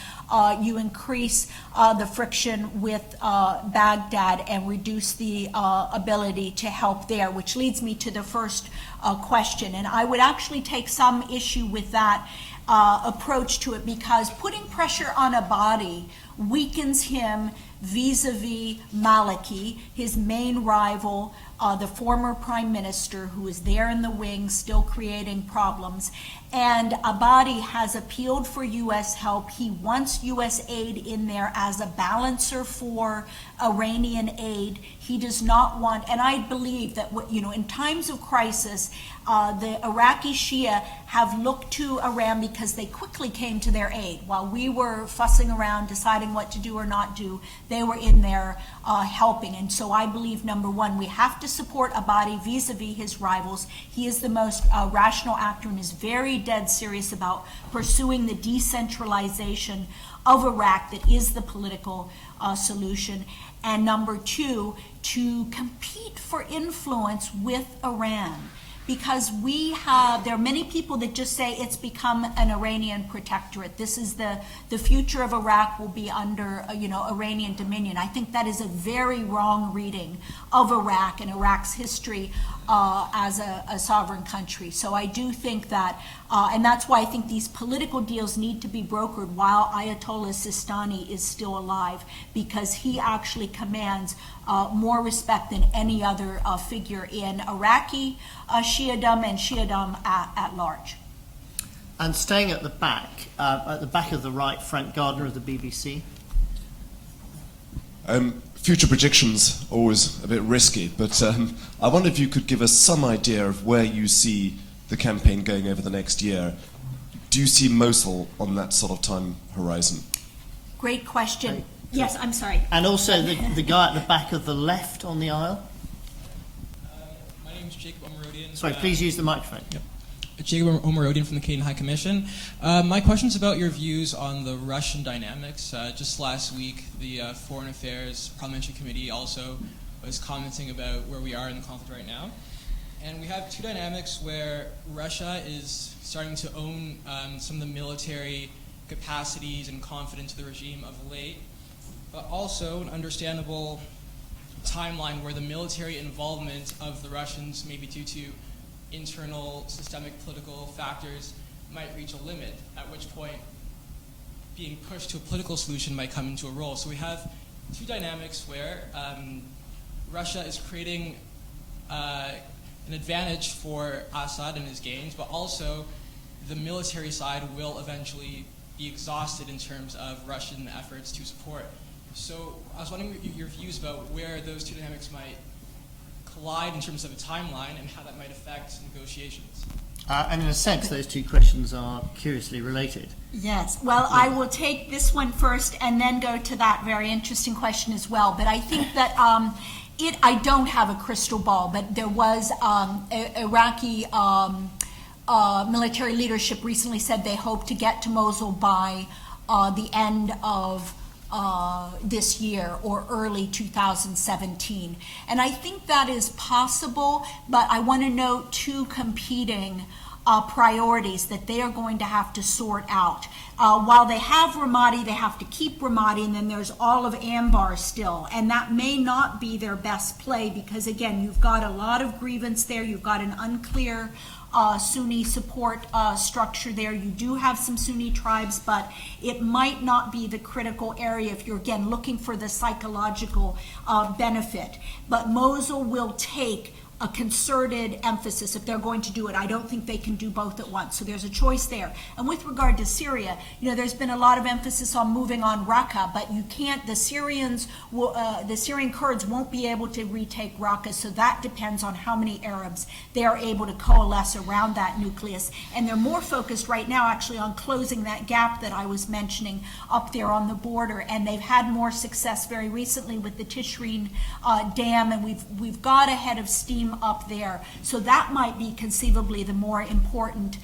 Speaker 2: you increase the friction with Baghdad and reduce the ability to help there, which leads me to the first question. And I would actually take some issue with that approach to it, because putting pressure on Abadi weakens him vis-a-vis Maliki, his main rival, the former prime minister who is there in the wings still creating problems. And Abadi has appealed for U.S. help. He wants U.S. aid in there as a balancer for Iranian aid. He does not want, and I believe that, in times of crisis, the Iraqi Shia have looked to Iran because they quickly came to their aid. While we were fussing around deciding what to do or not do, they were in there helping. And so I believe, number one, we have to support Abadi vis-a-vis his rivals. He is the most rational actor and is very dead serious about pursuing the decentralization of Iraq that is the political solution. And number two, to compete for influence with Iran. Because there are many people that just say it's become an Iranian protectorate. This is the future of Iraq will be under, Iranian dominion. I think that is a very wrong reading of Iraq and Iraq's history as a sovereign country. So I do think that, and that's why I think these political deals need to be brokered while Ayatollah Sistani is still alive, because he actually commands more respect than any other figure in Iraqi Shiadom and Shiadom at large.
Speaker 1: And staying at the back of the right, Frank Gardner of the BBC.
Speaker 8: Future predictions are always a bit risky, but I wonder if you could give us some idea of where you see the campaign going over the next year. Do you see Mosul on that sort of time horizon?
Speaker 2: Great question. Yes, I'm sorry.
Speaker 1: And also the guy at the back of the left on the aisle.
Speaker 9: My name is Jacob Omarodian.
Speaker 1: Sorry, please use the microphone. Yep.
Speaker 9: Jacob Omarodian from the Canadian High Commission. My question is about your views on the Russian dynamics. Just last week, the Foreign Affairs Parliamentary Committee also was commenting about where we are in the conflict right now. And we have two dynamics where Russia is starting to own some of the military capacities and confidence of the regime of late, but also an understandable timeline where the military involvement of the Russians, maybe due to internal systemic political factors, might reach a limit, at which point being pushed to a political solution might come into a role. So we have two dynamics where Russia is creating an advantage for Assad and his gains, but also the military side will eventually be exhausted in terms of Russian efforts to support. So I was wondering your views about where those two dynamics might collide in terms of a timeline and how that might affect negotiations.
Speaker 1: And in a sense, those two questions are curiously related.
Speaker 2: Yes. Well, I will take this one first and then go to that very interesting question as well. But I think that I don't have a crystal ball, but there was Iraqi military leadership recently said they hope to get to Mosul by the end of this year or early 2017. And I think that is possible, but I want to note two competing priorities that they are going to have to sort out. While they have Ramadi, they have to keep Ramadi, and then there's all of Anbar still. And that may not be their best play because, again, you've got a lot of grievance there. You've got an unclear Sunni support structure there. You do have some Sunni tribes, but it might not be the critical area if you're, again, looking for the psychological benefit. But Mosul will take a concerted emphasis if they're going to do it. I don't think they can do both at once. So there's a choice there. And with regard to Syria, there's been a lot of emphasis on moving on Raqqa, but you can't, the Syrian Kurds won't be able to retake Raqqa, so that depends on how many Arabs they are able to coalesce around that nucleus. And they're more focused right now actually on closing that gap that I was mentioning up there on the border. And they've had more success very recently with the Tishreen dam, and we've got a head of steam up there. So that might be conceivably the more important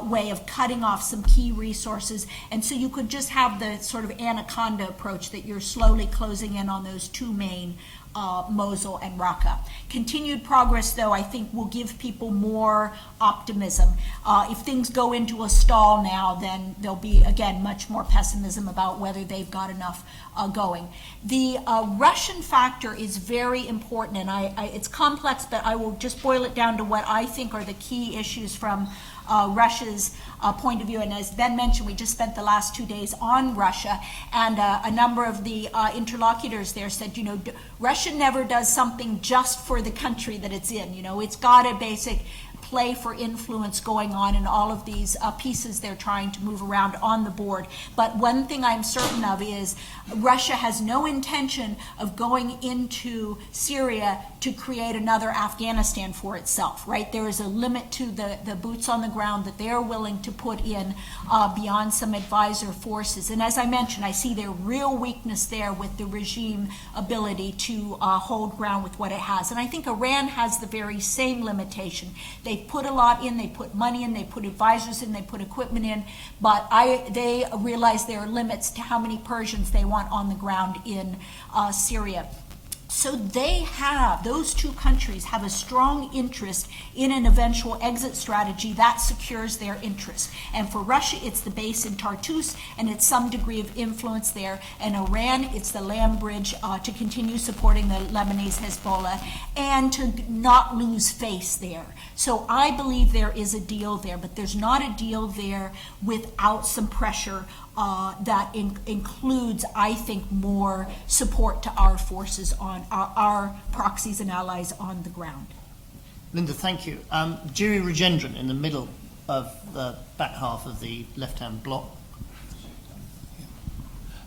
Speaker 2: way of cutting off some key resources. And so you could just have the sort of anaconda approach that you're slowly closing in on those two main Mosul and Raqqa. Continued progress, though, I think will give people more optimism. If things go into a stall now, then there'll be, again, much more pessimism about whether they've got enough going. The Russian factor is very important, and it's complex, but I will just boil it down to what I think are the key issues from Russia's point of view. And as Ben mentioned, we just spent the last 2 days on Russia, and a number of the interlocutors there said, Russia never does something just for the country that it's in. It's got a basic play for influence going on in all of these pieces they're trying to move around on the board. But one thing I'm certain of is Russia has no intention of going into Syria to create another Afghanistan for itself, right? There is a limit to the boots on the ground that they're willing to put in beyond some advisor forces. And as I mentioned, I see their real weakness there with the regime ability to hold ground with what it has. And I think Iran has the very same limitation. They put a lot in, they put money in, they put advisors in, they put equipment in, but they realize there are limits to how many Persians they want on the ground in Syria. So those two countries have a strong interest in an eventual exit strategy that secures their interest. And for Russia, it's the base in Tartus, and it's some degree of influence there. And Iran, it's the land bridge to continue supporting the Lebanese Hezbollah and to not lose face there. So I believe there is a deal there, but there's not a deal there without some pressure that includes, I think, more support to our forces on our proxies and allies on the ground.
Speaker 1: Linda, thank you. Jiri Rajendran in the middle of the back half of the left-hand block.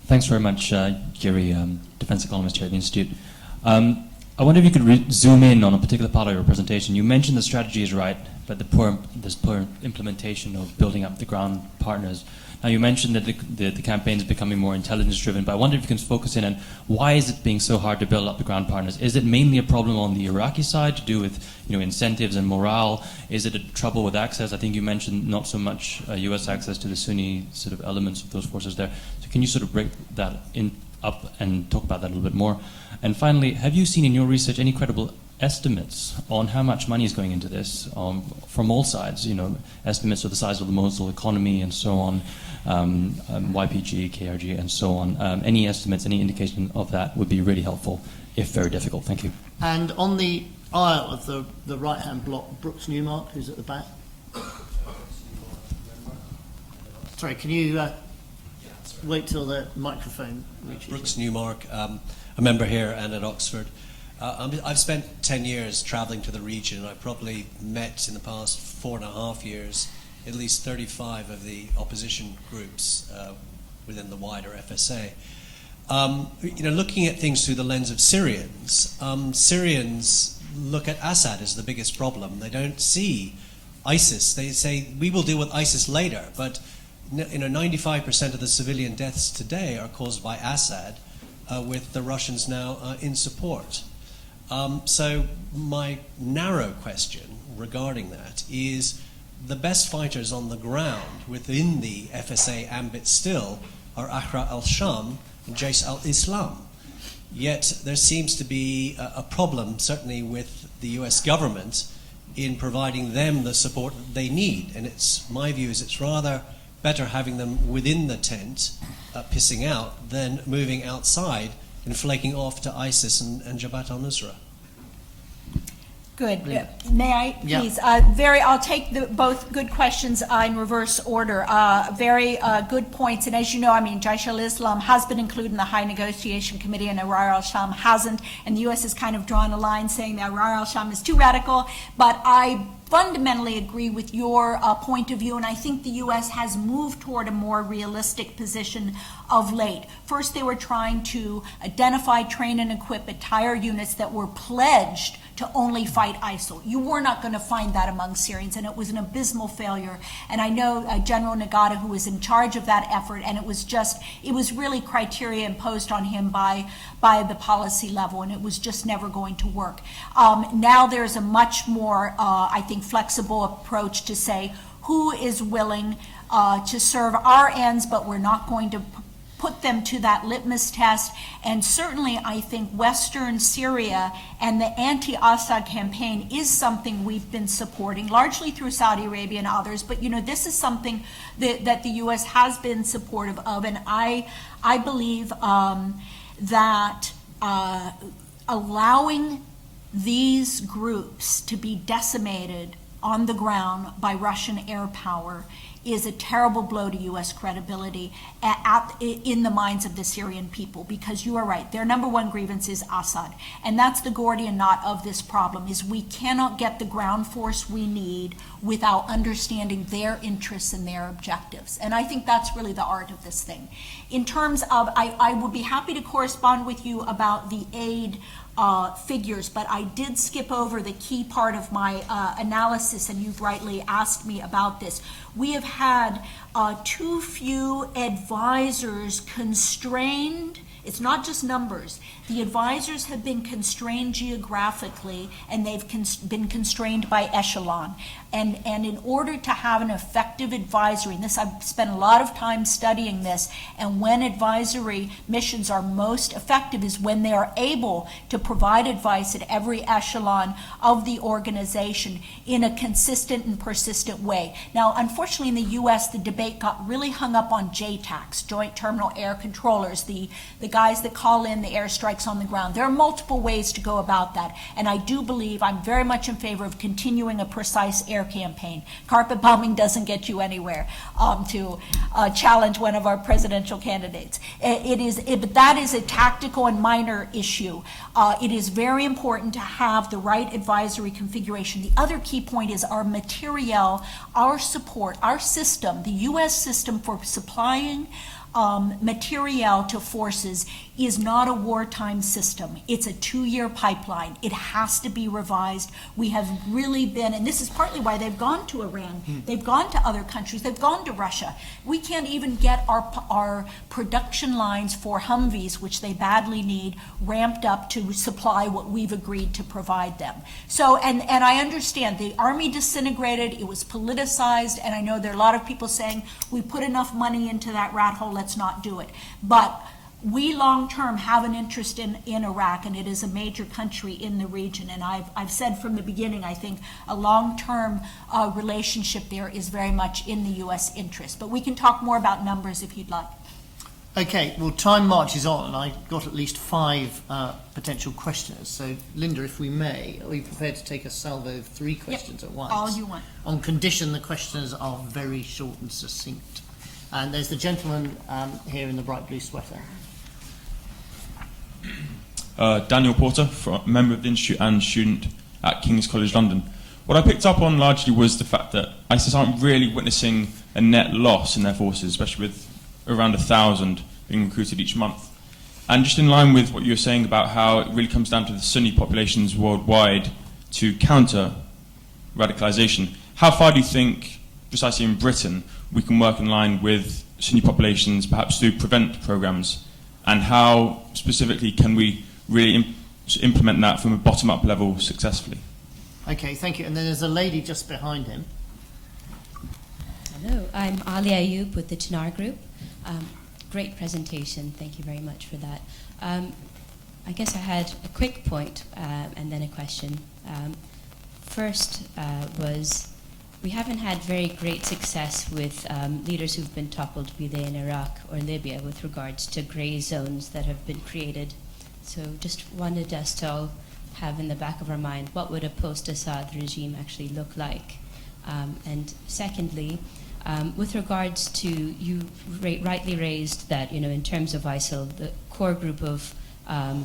Speaker 10: Thanks very much, Giri, defense economist here at the Institute. I wonder if you could zoom in on a particular part of your presentation. You mentioned the strategy is right, but there's poor implementation of building up the ground partners. Now, you mentioned that the campaign is becoming more intelligence-driven, but I wonder if you can focus in on why is it being so hard to build up the ground partners? Is it mainly a problem on the Iraqi side to do with incentives and morale? Is it a trouble with access? I think you mentioned not so much U.S. access to the Sunni sort of elements of those forces there. So can you sort of break that up and talk about that a little bit more? And finally, have you seen in your research any credible estimates on how much money is going into this from all sides? Estimates of the size of the Mosul economy and so on, YPG, KRG, and so on. Any estimates, any indication of that would be really helpful, if very difficult. Thank you.
Speaker 1: And on the aisle of the right-hand block, Brooks Newmark, who's at the back. Sorry, can you wait till the microphone reaches
Speaker 11: Brooks Newmark, a member here and at Oxford. I've spent 10 years traveling to the region. I've probably met in the past 4.5 years at least 35 of the opposition groups within the wider FSA. Looking at things through the lens of Syrians, Syrians look at Assad as the biggest problem. They don't see ISIS. They say, we will deal with ISIS later, but 95% of the civilian deaths today are caused by Assad, with the Russians now in support. So my narrow question regarding that is the best fighters on the ground within the FSA ambit still are Ahrar al-Sham and Jais al-Islam. Yet there seems to be a problem, certainly with the US government, in providing them the support that they need. And my view is it's rather better having them within the tent, pissing out, than moving outside and flaking off to ISIS and Jabhat al-Nusra.
Speaker 2: Good.
Speaker 1: Linda.
Speaker 2: May I,
Speaker 1: Yeah.
Speaker 2: please? I'll take both good questions in reverse order. Very good points. And as you know, I mean, Jaish al-Islam has been included in the High Negotiation Committee and Ahrar al-Sham hasn't. And the U.S. has kind of drawn a line saying that Ahrar al-Sham is too radical. But I fundamentally agree with your point of view, and I think the U.S. has moved toward a more realistic position of late. First, they were trying to identify, train, and equip entire units that were pledged to only fight ISIL. You were not going to find that among Syrians, and it was an abysmal failure. And I know General Nagata, who was in charge of that effort, and it was really criteria imposed on him by the policy level, and it was just never going to work. Now there's a much more, I think, flexible approach to say who is willing to serve our ends, but we're not going to put them to that litmus test. And certainly I think Western Syria and the anti-Assad campaign is something we've been supporting, largely through Saudi Arabia and others. But this is something that the U.S. has been supportive of, and I believe that allowing these groups to be decimated on the ground by Russian air power is a terrible blow to U.S. credibility in the minds of the Syrian people, because you are right, their number one grievance is Assad. And that's the Gordian knot of this problem, is we cannot get the ground force we need without understanding their interests and their objectives. And I think that's really the art of this thing. In terms of, I would be happy to correspond with you about the aid figures, but I did skip over the key part of my analysis, and you've rightly asked me about this. We have had too few advisors constrained. It's not just numbers. The advisors have been constrained geographically, and they've been constrained by echelon. And in order to have an effective advisory, and this, I've spent a lot of time studying this, and when advisory missions are most effective is when they are able to provide advice at every echelon of the organization in a consistent and persistent way. Now, unfortunately, in the U.S., the debate got really hung up on JTACs, Joint Terminal Air Controllers, the guys that call in the airstrikes on the ground. There are multiple ways to go about that, and I do believe I'm very much in favor of continuing a precise air campaign. Carpet bombing doesn't get you anywhere to challenge one of our presidential candidates. But that is a tactical and minor issue. It is very important to have the right advisory configuration. The other key point is our materiel, our support, our system, the U.S. system for supplying materiel to forces is not a wartime system. It's a 2-year pipeline. It has to be revised. We have really been, and this is partly why they've gone to Iran. They've gone to other countries. They've gone to Russia. We can't even get our production lines for Humvees, which they badly need, ramped up to supply what we've agreed to provide them. So, and I understand the army disintegrated, it was politicized, and I know there are a lot of people saying we put enough money into that rat hole, let's not do it. But we long-term have an interest in Iraq, and it is a major country in the region. And I've said from the beginning, I think a long-term relationship there is very much in the U.S. interest. But we can talk more about numbers if you'd like.
Speaker 1: Okay, well, time marches on, and I've got at least 5 potential questioners. So, Linda, if we may, are we prepared to take a salvo of 3 questions at once?
Speaker 2: All you want. On
Speaker 1: condition the questioners are very short and succinct. And there's the gentleman here in the bright blue sweater.
Speaker 12: Daniel Porter, member of the Institute and student at King's College London. What I picked up on largely was the fact that ISIS aren't really witnessing a net loss in their forces, especially with around 1,000 being recruited each month. And just in line with what you were saying about how it really comes down to the Sunni populations worldwide to counter radicalization, how far do you think, precisely in Britain, we can work in line with Sunni populations, perhaps through prevent programs, and how specifically can we really implement that from a bottom-up level successfully?
Speaker 1: Okay, thank you. And then there's a lady just behind him.
Speaker 13: Hello, I'm Ali Ayoub with the Chinar Group. Great presentation, thank you very much for that. I guess I had a quick point and then a question. First was, we haven't had very great success with leaders who've been toppled, be they in Iraq or Libya, with regards to grey zones that have been created. So just wanted us to all have in the back of our mind what would a post-Assad regime actually look like. And secondly, with regards to, you rightly raised that, in terms of ISIL, the core group of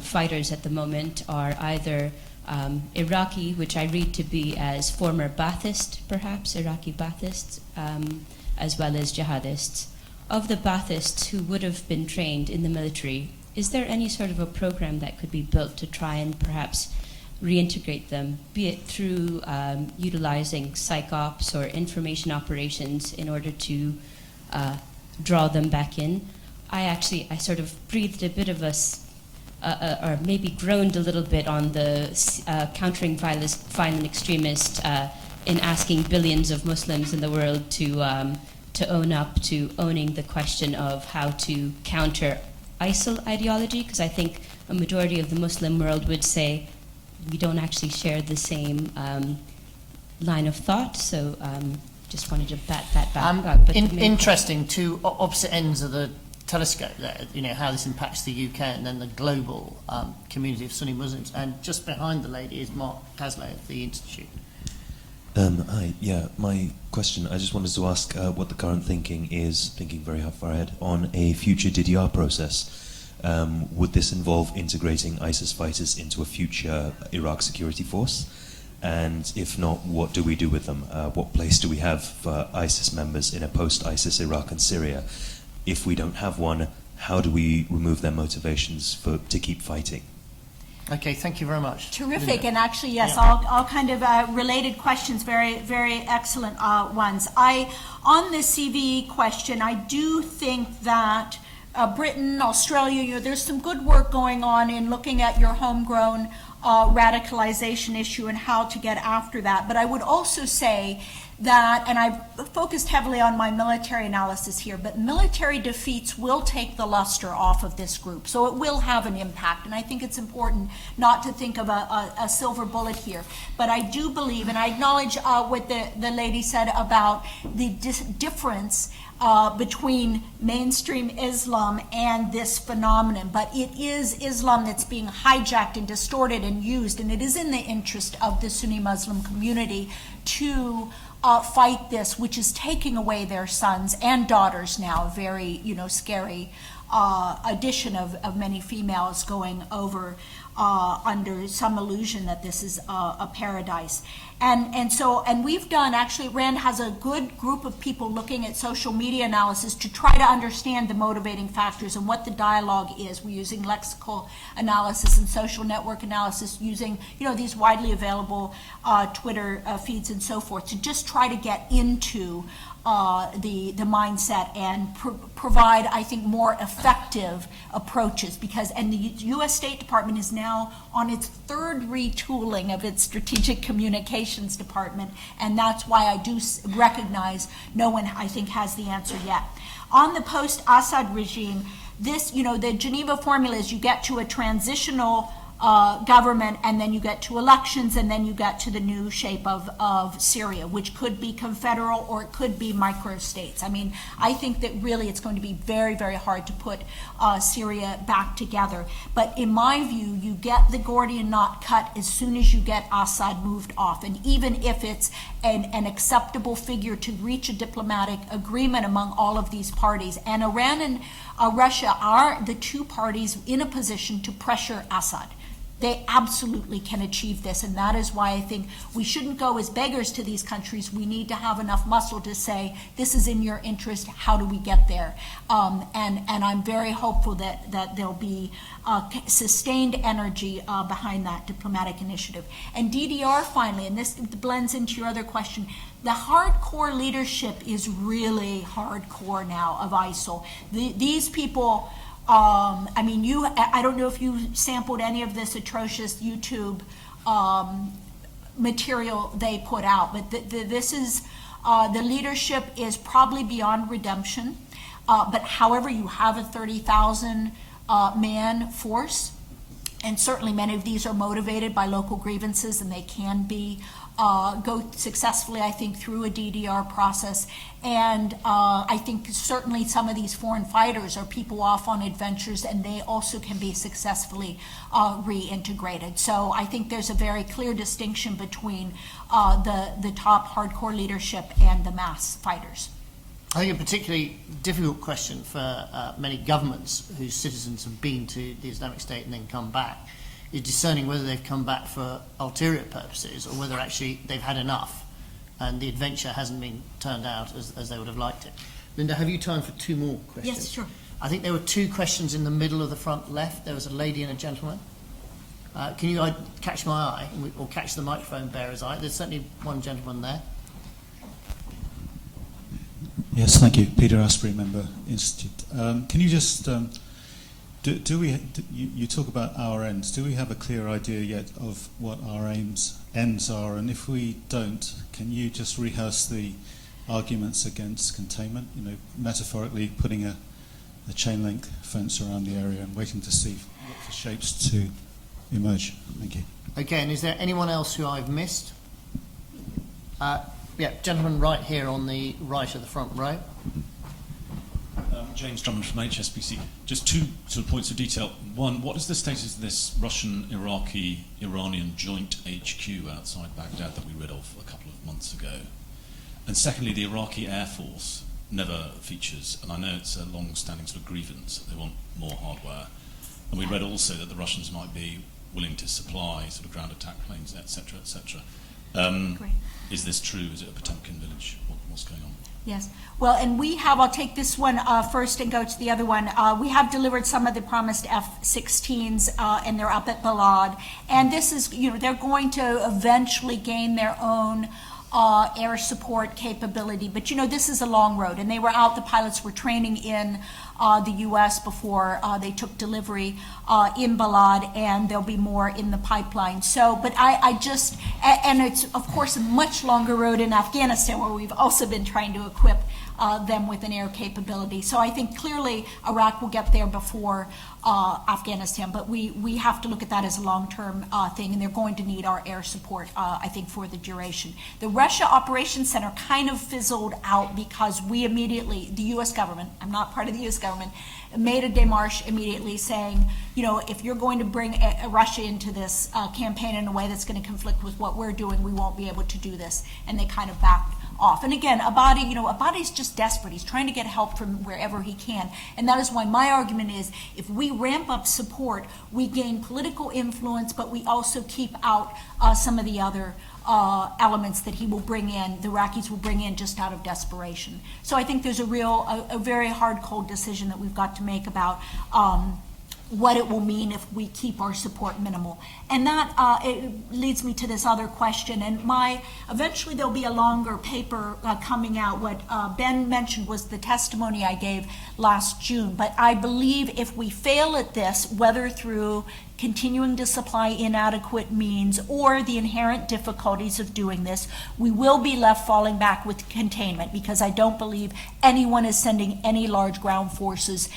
Speaker 13: fighters at the moment are either Iraqi, which I read to be as former Ba'athist, perhaps, Iraqi Ba'athists, as well as jihadists. Of the Ba'athists who would have been trained in the military, is there any sort of a program that could be built to try and perhaps reintegrate them, be it through utilizing psych ops or information operations in order to draw them back in? I sort of breathed a bit of or maybe groaned a little bit on the countering violent extremist in asking billions of Muslims in the world to own up to owning the question of how to counter ISIL ideology, because I think a majority of the Muslim world would say we don't actually share the same line of thought. So just wanted to bat that back.
Speaker 1: Interesting, two opposite ends of the telescope there, how this impacts the UK and then the global community of Sunni Muslims. And just behind the lady is Mark Caslow of the Institute.
Speaker 14: Hi, yeah, my question, I just wanted to ask what the current thinking is, thinking very far ahead, on a future DDR process. Would this involve integrating ISIS fighters into a future Iraq security force? And if not, what do we do with them? What place do we have for ISIS members in a post-ISIS Iraq and Syria? If we don't have one, how do we remove their motivations to keep fighting?
Speaker 1: Okay, thank you very much.
Speaker 2: Terrific, and actually, yes, all kind of related questions, very, very excellent ones. On the CV question, I do think that Britain, Australia, there's some good work going on in looking at your homegrown radicalization issue and how to get after that. But I would also say that, and I've focused heavily on my military analysis here, but military defeats will take the luster off of this group. So it will have an impact. And I think it's important not to think of a silver bullet here. But I do believe, and I acknowledge what the lady said about the difference between mainstream Islam and this phenomenon. But it is Islam that's being hijacked and distorted and used, and it is in the interest of the Sunni Muslim community to fight this, which is taking away their sons and daughters now. A very, scary addition of many females going over under some illusion that this is a paradise. And we've done, actually, RAND has a good group of people looking at social media analysis to try to understand the motivating factors and what the dialogue is. We're using lexical analysis and social network analysis, using, these widely available Twitter feeds and so forth, to just try to get into the mindset and provide, I think, more effective approaches, and the U.S. State Department is now on its third retooling of its strategic communications department, and that's why I do recognize no one, I think, has the answer yet. On the post-Assad regime, the Geneva formula is you get to a transitional government, and then you get to elections, and then you get to the new shape of Syria, which could be confederal or it could be micro-states. I mean, I think that really it's going to be very, very hard to put Syria back together. But in my view, you get the Gordian knot cut as soon as you get Assad moved off. And even if it's an acceptable figure to reach a diplomatic agreement among all of these parties, and Iran and Russia are the two parties in a position to pressure Assad. They absolutely can achieve this, and that is why I think we shouldn't go as beggars to these countries. We need to have enough muscle to say, this is in your interest, how do we get there? And I'm very hopeful that there'll be sustained energy behind that diplomatic initiative. And DDR, finally, and this blends into your other question, the hardcore leadership is really hardcore now of ISIL. These people... I don't know if you sampled any of this atrocious YouTube material they put out, but this is, the leadership is probably beyond redemption. But however, you have a 30,000 man force, and certainly many of these are motivated by local grievances, and they can be go successfully, I think, through a DDR process. And I think certainly some of these foreign fighters are people off on adventures, and they also can be successfully reintegrated. So I think there's a very clear distinction between the top hardcore leadership and the mass fighters.
Speaker 1: I think a particularly difficult question for many governments whose citizens have been to the Islamic State and then come back is discerning whether they've come back for ulterior purposes or whether actually they've had enough and the adventure hasn't been turned out as they would have liked it. Linda, have you time for two more questions?
Speaker 2: Yes, sure.
Speaker 1: I think there were two questions in the middle of the front left. There was a lady and a gentleman. Can you catch my eye or catch the microphone bearer's eye? There's certainly one gentleman there.
Speaker 15: Yes, thank you. Peter Asprey, Member Institute. Can you just, you talk about our ends. Do we have a clear idea yet of what our ends are? And if we don't, can you just rehearse the arguments against containment? You know, metaphorically putting a chain link fence around the area and waiting to see what for shapes to emerge. Thank you.
Speaker 1: Okay, and is there anyone else who I've missed? Yeah, gentleman right here on the right of the front row.
Speaker 16: James Drummond from HSBC. Just two sort of points of detail. One, what is the status of this Russian-Iraqi-Iranian joint HQ outside Baghdad that we read of a couple of months ago? And secondly, the Iraqi Air Force never features, and I know it's a long-standing sort of grievance that they want more hardware. And we read also that the Russians might be willing to supply sort of ground attack planes, etc., etc. Is this true? Is it a Potemkin village? What's going on?
Speaker 2: Yes. Well, and we have, I'll take this one first and go to the other one. We have delivered some of the promised F-16s, and they're up at Balad. And this is, they're going to eventually gain their own air support capability. But, this is a long road. And they were out, the pilots were training in the U.S. before they took delivery in Balad, and there'll be more in the pipeline. So, but and it's, of course, a much longer road in Afghanistan, where we've also been trying to equip them with an air capability. So I think clearly Iraq will get there before Afghanistan, but we have to look at that as a long-term thing, and they're going to need our air support, I think, for the duration. The Russia Operations Center kind of fizzled out because we immediately, the U.S. government, I'm not part of the U.S. government, made a démarche immediately saying, if you're going to bring Russia into this campaign in a way that's going to conflict with what we're doing, we won't be able to do this, and they kind of backed off. And again, Abadi's just desperate. He's trying to get help from wherever he can. And that is why my argument is, if we ramp up support, we gain political influence, but we also keep out some of the other elements that he will bring in, the Iraqis will bring in just out of desperation. So I think there's a very hard, cold decision that we've got to make about what it will mean if we keep our support minimal. And that it leads me to this other question. And eventually there'll be a longer paper coming out. What Ben mentioned was the testimony I gave last June. But I believe if we fail at this, whether through continuing to supply inadequate means or the inherent difficulties of doing this, we will be left falling back with containment, because I don't believe anyone is sending any large ground forces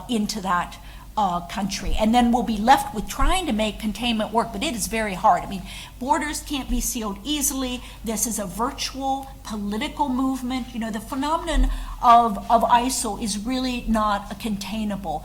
Speaker 2: into that country. And then we'll be left with trying to make containment work, but it is very hard. I mean, borders can't be sealed easily. This is a virtual political movement. The phenomenon of ISIL is really not containable.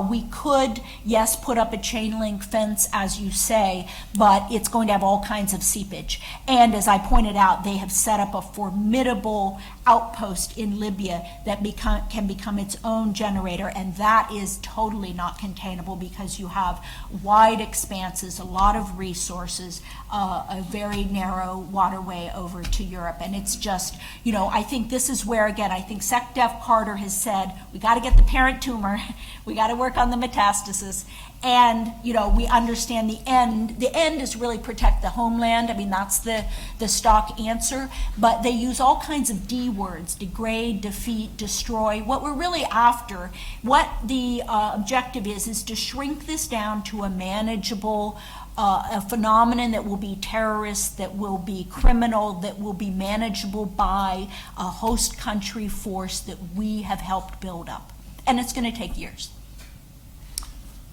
Speaker 2: We could, yes, put up a chain link fence, as you say, but it's going to have all kinds of seepage. And as I pointed out, they have set up a formidable outpost in Libya that can become its own generator, and that is totally not containable, because you have wide expanses, a lot of resources, a very narrow waterway over to Europe. And it's just, I think this is where, again, I think SecDef Carter has said, we got to get the parent tumor, we got to work on the metastasis. And, we understand the end. The end is really protect the homeland. I mean, that's the stock answer. But they use all kinds of D words: degrade, defeat, destroy. What we're really after, what the objective is to shrink this down to a manageable a phenomenon that will be terrorist, that will be criminal, that will be manageable by a host country force that we have helped build up. And it's going to take years.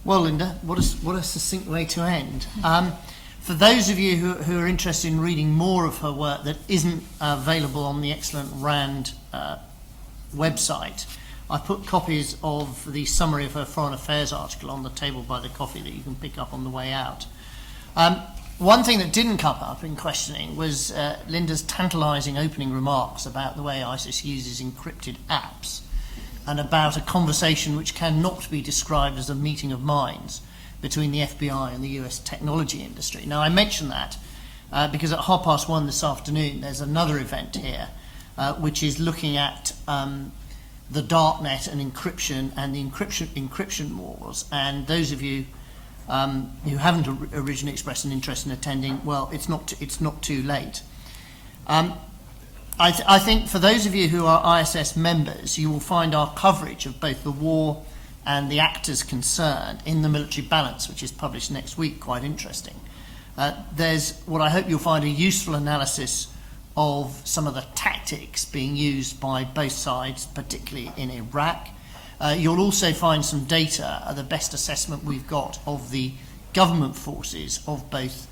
Speaker 1: Well, Linda, what a succinct way to end. For those of you who are interested in reading more of her work that isn't available on the excellent RAND website, I put copies of the summary of her Foreign Affairs article on the table by the coffee that you can pick up on the way out. One thing that didn't come up in questioning was Linda's tantalising opening remarks about the way ISIS uses encrypted apps and about a conversation which cannot be described as a meeting of minds between the FBI and the US technology industry. Now, I mention that because at 1:30 this afternoon there's another event here which is looking at the darknet and encryption and the encryption wars. And those of you who haven't originally expressed an interest in attending, well, it's not too late. I think for those of you who are ISS members, you will find our coverage of both the war and the actors concerned in the Military Balance, which is published next week, quite interesting. There's what I hope you'll find a useful analysis of some of the tactics being used by both sides, particularly in Iraq. You'll also find some data, the best assessment we've got of the government forces of both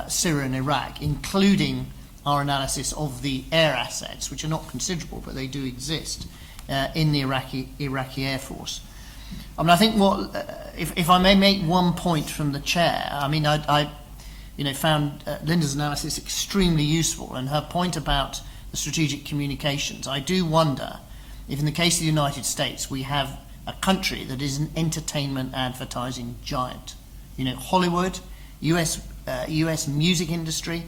Speaker 1: Syria and Iraq, including our analysis of the air assets, which are not considerable, but they do exist in the Iraqi Air Force. I mean, I think if I may make one point from the chair, I mean, I found Linda's analysis extremely useful, and her point about the strategic communications. I do wonder if in the case of the United States we have a country that is an entertainment advertising giant. Hollywood, US music industry,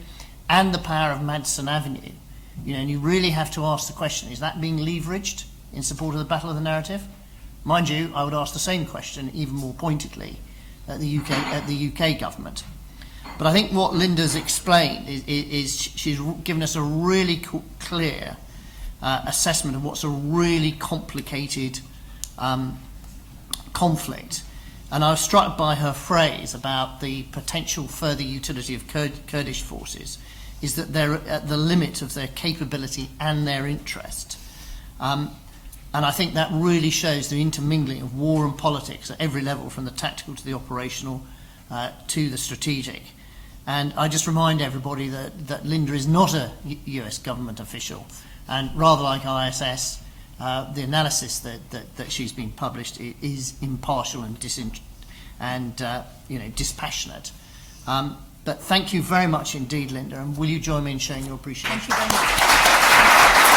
Speaker 1: and the power of Madison Avenue. And you really have to ask the question, is that being leveraged in support of the battle of the narrative? Mind you, I would ask the same question even more pointedly at the UK government. But I think what Linda's explained is she's given us a really clear assessment of what's a really complicated conflict. And I was struck by her phrase about the potential further utility of Kurdish forces is that they're at the limit of their capability and their interest. And I think that really shows the intermingling of war and politics at every level, from the tactical to the operational to the strategic. And I just remind everybody that Linda is not a US government official, and rather like ISS, the analysis that she's been published is impartial and dispassionate. But thank you very much indeed, Linda, and will you join me in showing your appreciation?
Speaker 2: Thank you very much.